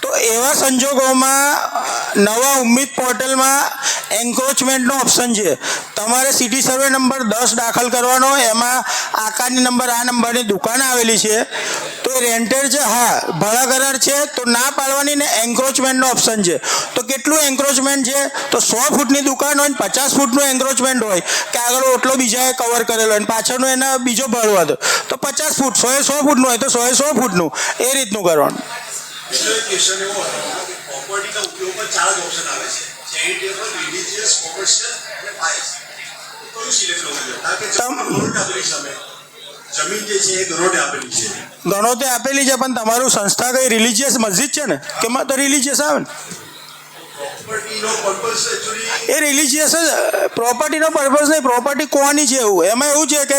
[SPEAKER 1] તો એવા સંજોગોમાં નવા ઉમ્મીદ પોર્ટલમાં એન્ક્રોચમેન્ટનો ઓપ્શન છે. તમારે સિટી સર્વે નંબર 10 દાખલ કરવાનો, એમાં આકારની નંબર આ નંબરની દુકાન આવેલી છે તો એ રેન્ટેડ છે, હા ભાડા કરાર છે તો ના પાડવાની ને એન્ક્રોચમેન્ટનો ઓપ્શન છે. તો કેટલું એન્ક્રોચમેન્ટ છે? તો 100 ફૂટની દુકાન હોય ને 50 ફૂટનું એન્ક્રોચમેન્ટ હોય કે આગળ ઓટલો બીજાએ કવર કરેલો હોય ને પાછળનો એના બીજો ભાડું હતો તો 50 ફૂટ, 100 એ 100 ફૂટનું હોય તો 100 એ 100 ફૂટનું, એ રીતનું કરવાનું.
[SPEAKER 4] બીજો એક ક્વેશ્ચન એવો હતો કે પ્રોપર્ટીના ઉપયોગમાં 4 જ ઓપ્શન આવે છે: ચેરિટેબલ, રિલીજિયસ, કોમર્શિયલ અને પાયસ. કયું સિલેક્ટ કરવું જોઈએ? કારણ કે ગણોટે આપેલી સામે જમીન જે છે એ ગણોટે આપેલી છે.
[SPEAKER 1] ગણોતે આપેલી છે પણ તમારું સંસ્થા કઈ રિલિજિયસ મસ્જિદ છે ને, કેમાં તો રિલિજિયસ આવે ને.
[SPEAKER 4] પ્રોપર્ટી પ્રોપર્ટીનો પર્પઝ એકચ્યુઅલી
[SPEAKER 1] એ રિલિજિયસ જ પ્રોપર્ટીનો પર્પઝ નહીં, પ્રોપર્ટી કોની છે એવું. એમાં એવું છે કે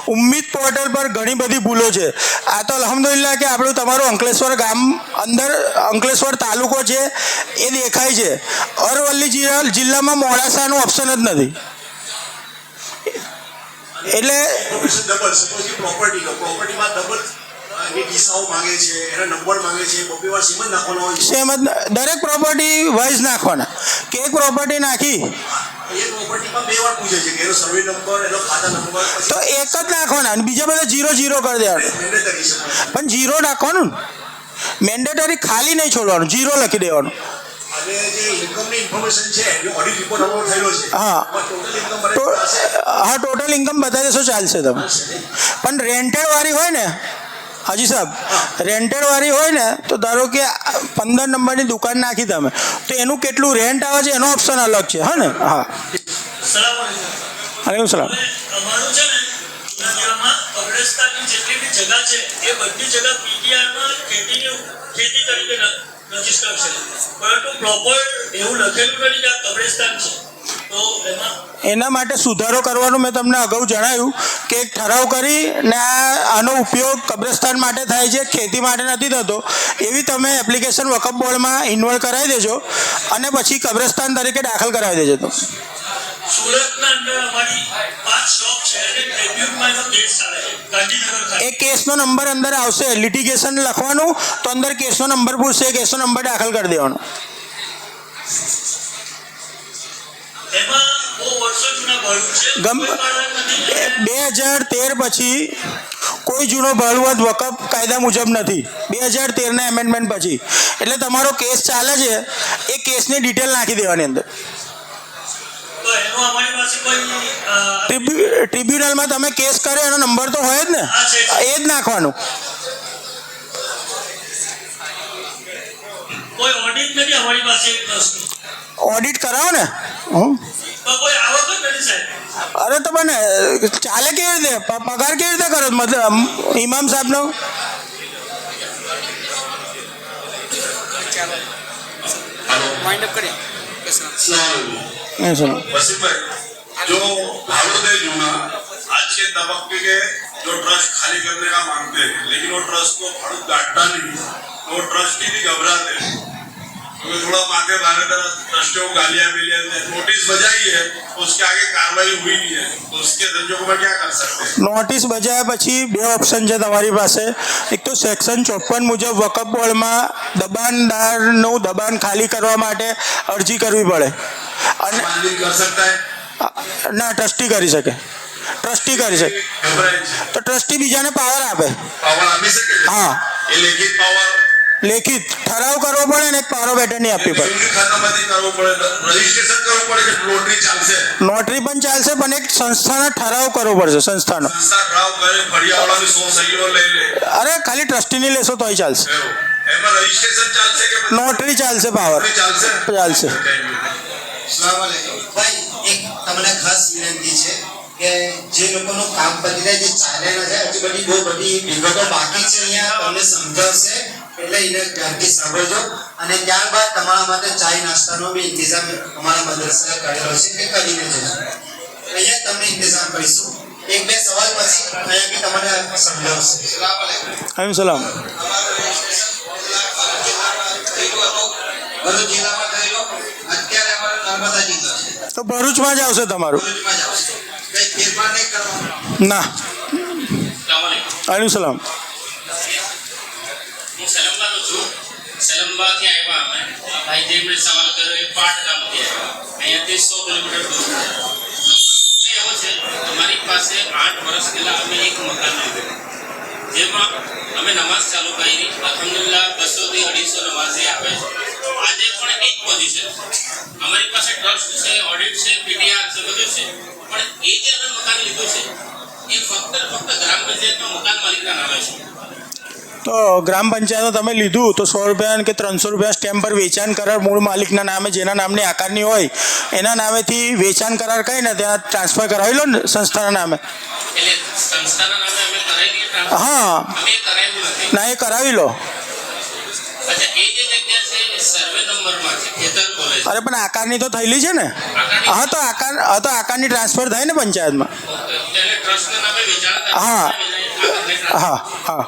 [SPEAKER 1] ઉમ્મીદ પોર્ટલ પર ઘણી બધી ભૂલો છે. આ તો અલ્હમ્દુલિલ્લાહ કે આપણું તમારું અંકલેશ્વર ગામ અંદર અંકલેશ્વર તાલુકો છે એ દેખાય છે. અરવલ્લી જિલ્લામાં મોડાસાનું ઓપ્શન જ નથી. એટલે
[SPEAKER 4] ઇન્ફોર્મેશન ડબલ સપોઝ પ્રોપર્ટીમાં ડબલ એની દિશાઓ માંગે છે, એના નંબર માંગે છે, બબે વાર સીમ જ નાખવાનો હોય છે.
[SPEAKER 1] સેમ જ દરેક પ્રોપર્ટી વાઇઝ નાખવાના કે એક પ્રોપર્ટી નાખી
[SPEAKER 4] એ પ્રોપર્ટીમાં 2 વાર પૂછે છે કે એનો સર્વે નંબર, એનો ખાતા નંબર,
[SPEAKER 1] તો એક જ નાખવાના અને બીજા બધા 0 કરી દેવાના.
[SPEAKER 4] મેન્ડેટરી છે.
[SPEAKER 1] પણ 0 નાખવાનું, મેન્ડેટરી ખાલી નહીં છોડવાનું, 0 લખી દેવાનું.
[SPEAKER 4] અને જે ઇન્કમની ઇન્ફોર્મેશન છે એ ઓડિટ રિપોર્ટ અપલોડ થયેલો છે.
[SPEAKER 1] હા.
[SPEAKER 4] ટોટલ ઇન્કમ બરાબર હશે.
[SPEAKER 1] હા, ટોટલ ઇન્કમ બતાવી દેશો ચાલશે તમે. પણ રેન્ટેડ વાળી હોય ને હાજી સાહેબ, રેન્ટેડ વાળી હોય ને તો ધારો કે 15 નંબરની દુકાન નાખી તમે તો એનું કેટલું રેન્ટ આવે છે એનો ઓપ્શન અલગ છે. હા ને? હા, વાલેકુમ સલામ.
[SPEAKER 6] અમારું છે ને જૂના જિલ્લામાં કબ્રસ્તાનની જેટલી બી જગા છે એ બધી જગા પીટીઆરમાં ખેતી તરીકે રજીસ્ટર છે, પરંતુ પ્રોપર એવું લખેલું નથી કે આ કબ્રસ્તાન છે. તો એમાં
[SPEAKER 1] એના માટે સુધારો કરવાનું મેં તમને અગાઉ જણાવ્યું કે એક ઠરાવ કરીને આનો ઉપયોગ કબ્રસ્તાન માટે થાય છે, ખેતી માટે નથી થતો. એવી તમે એપ્લિકેશન વકફ બોર્ડમાં ઇન્વોલ્વ કરાવી દેજો અને પછી કબ્રસ્તાન તરીકે દાખલ કરાવી દેજો. તો
[SPEAKER 6] સુરતના અંદર અમારી 5 શોપ છે અને ટ્રિબ્યુનલમાં એનો કેસ ચાલે છે ગાંધીનગર ખાતે.
[SPEAKER 1] એ કેસનો નંબર અંદર આવશે, લિટિગેશન લખવાનું તો અંદર કેસનો નંબર પૂછશે, કેસનો નંબર દાખલ કરી દેવાનો.
[SPEAKER 6] એમાં બહુ વર્ષો જૂના ભાડું છે,
[SPEAKER 1] ગમ
[SPEAKER 6] કોઈ ભાડા નથી.
[SPEAKER 1] 2013 પછી કોઈ જૂનો ભાડુઆત વકફ કાયદા મુજબ નથી. 2013ના એમેન્ડમેન્ટ પછી એટલે તમારો કેસ ચાલે છે એ કેસની ડિટેલ નાખી દેવાની અંદર.
[SPEAKER 6] તો એનો અમારી પાસે કોઈ
[SPEAKER 1] ટ્રિબ્યુનલમાં તમે કેસ કર્યો એનો નંબર તો હોય જ ને, એ જ નાખવાનું.
[SPEAKER 6] કોઈ ઓડિટ નથી અમારી પાસે એક વસ્તુ.
[SPEAKER 1] ઓડિટ કરાવો ને.
[SPEAKER 6] તો કોઈ આવક જ નથી સાહેબ.
[SPEAKER 1] અરે તો મને ચાલે કેવી રીતે, પગાર કેવી રીતે કરો મતલબ ઇમામ સાહેબનો?
[SPEAKER 7] वसीमभाई, जो भाड़ों दे दूंगा आज के तबक्के के जो ट्रस्ट खाली करने का मांगते हैं, लेकिन वो ट्रस्ट को भाड़ू काटता नहीं, तो वो ट्रस्टी भी घबराते हैं क्योंकि थोड़ा माथे भागे तरह ट्रस्टियों को गालियां मिली, नोटिस बजाई है, उसके आगे कार्रवाई हुई नहीं है, तो उसके संजोगों में क्या कर सकते हैं?
[SPEAKER 1] નોટિસ બજાવ્યા પછી 2 ઓપ્શન છે તમારી પાસે. એક તો સેક્શન 54 મુજબ વકફ બોર્ડમાં દબાણદારનું દબાણ ખાલી કરવા માટે અરજી કરવી પડે અને
[SPEAKER 7] मानवीन कर सकता है,
[SPEAKER 1] ના ટ્રસ્ટી કરી શકે, ટ્રસ્ટી કરી શકે.
[SPEAKER 7] घबराए છે.
[SPEAKER 1] તો ટ્રસ્ટી બીજાને પાવર આપે.
[SPEAKER 7] पावर આપી શકે છે.
[SPEAKER 1] હા,
[SPEAKER 7] એ લેખિત પાવર
[SPEAKER 1] લેખિત ઠરાવ કરવો પડે ને એક પાવર બેટરની આપવી પડે.
[SPEAKER 7] બેંક ખાતામાંથી કરવું પડે, રજીસ્ટ્રેશન કરવું પડે કે નોટરી ચાલશે?
[SPEAKER 1] નોટરી પણ ચાલશે પણ એક સંસ્થાનો ઠરાવ કરવો પડશે. સંસ્થાનો
[SPEAKER 7] સંસ્થા ઠરાવ કરે, ફળિયાવાળાની 100 સહીઓ લઈ લે,
[SPEAKER 1] અરે ખાલી ટ્રસ્ટીની લેશો તોય ચાલશે.
[SPEAKER 7] એવું. એમાં રજીસ્ટ્રેશન ચાલશે કે પછી
[SPEAKER 1] નોટરી ચાલશે, પાવર
[SPEAKER 7] નોટરી ચાલશે?
[SPEAKER 1] ચાલશે.
[SPEAKER 7] Thank you.
[SPEAKER 5] અસલામ વાલેકુમ. ભાઈ એક તમને ખાસ વિનંતી છે કે જે લોકોનું કામ પતી જાય, જે ચાલેલા છે, હજી બધી બહુ બધી વિગતો બાકી છે, અહીંયા તમને સમજાવશે એટલે એને ધ્યાનથી સાંભળજો. અને ત્યારબાદ તમારા માટે ચાય નાસ્તાનો બી ઇંતજામ અમારા મદ્રસાએ કરેલો છે કે કરીને જજો. અહીંયા તમને ઇંતજામ કરીશું. 1-2 સવાલ પછી અહીંયા બી તમને સમજાવશે. અસલામ વાલેકુમ.
[SPEAKER 1] આમ સલામ.
[SPEAKER 5] ભરૂચ જિલ્લામાં થયેલો, અત્યારે અમારો નર્મદા જિલ્લો છે,
[SPEAKER 1] તો ભરૂચમાં જ આવશે તમારું?
[SPEAKER 5] ભરૂચમાં જ આવશે. કંઈ ફેરફાર નહીં કરવાનો.
[SPEAKER 1] ના. આમ સલામ.
[SPEAKER 2] હું સલમબાનો છું. સલમબાથી આવ્યા અમે. આ ભાઈ જે મને સવાલ કર્યો એ પાટ ગામથી આવ્યા. અહીંયાથી 100 કિલોમીટર દૂર છે. એવો છે અમારી પાસે 8 વર્ષ પહેલા અમે એક મકાન લીધું જેમાં અમે નમાઝ ચાલુ કરી. અલ્હમ્દુલિલ્લાહ 200 થી 250 નમાઝી આવે છે. આજે પણ એક પોઝિશન અમારી પાસે ટ્રસ્ટ છે, ઓડિટ છે, પીટીઆર છે, બધું છે. પણ એ જે અમે મકાન લીધું છે એ ફક્ત ગ્રામ પંચાયતમાં મકાન માલિકના નામે છે.
[SPEAKER 1] તો ગ્રામ પંચાયતમાં તમે લીધું તો 100 રૂપિયા કે 300 રૂપિયા સ્ટેમ્પ પર વેચાણ કરાર મૂળ માલિકના નામે, જેના નામની આકારની હોય એના નામેથી વેચાણ કરાર કહીને ત્યાં ટ્રાન્સફર કરાવી લો ને સંસ્થાના નામે.
[SPEAKER 2] એટલે સંસ્થાના નામે અમે કરાવી દઈએ ટ્રાન્સફર?
[SPEAKER 1] હા,
[SPEAKER 2] અમે કરાવ્યું નથી.
[SPEAKER 1] ના એ કરાવી લો.
[SPEAKER 2] અચ્છા, એ જે જગ્યા છે એ સર્વે નંબરમાં છે, ખેતર કોલેજ.
[SPEAKER 1] અરે પણ આકારની તો થયેલી છે ને. હા તો આકારની ટ્રાન્સફર થાય ને પંચાયતમાં.
[SPEAKER 2] એટલે ટ્રસ્ટના નામે વેચાણ
[SPEAKER 1] હા હા હા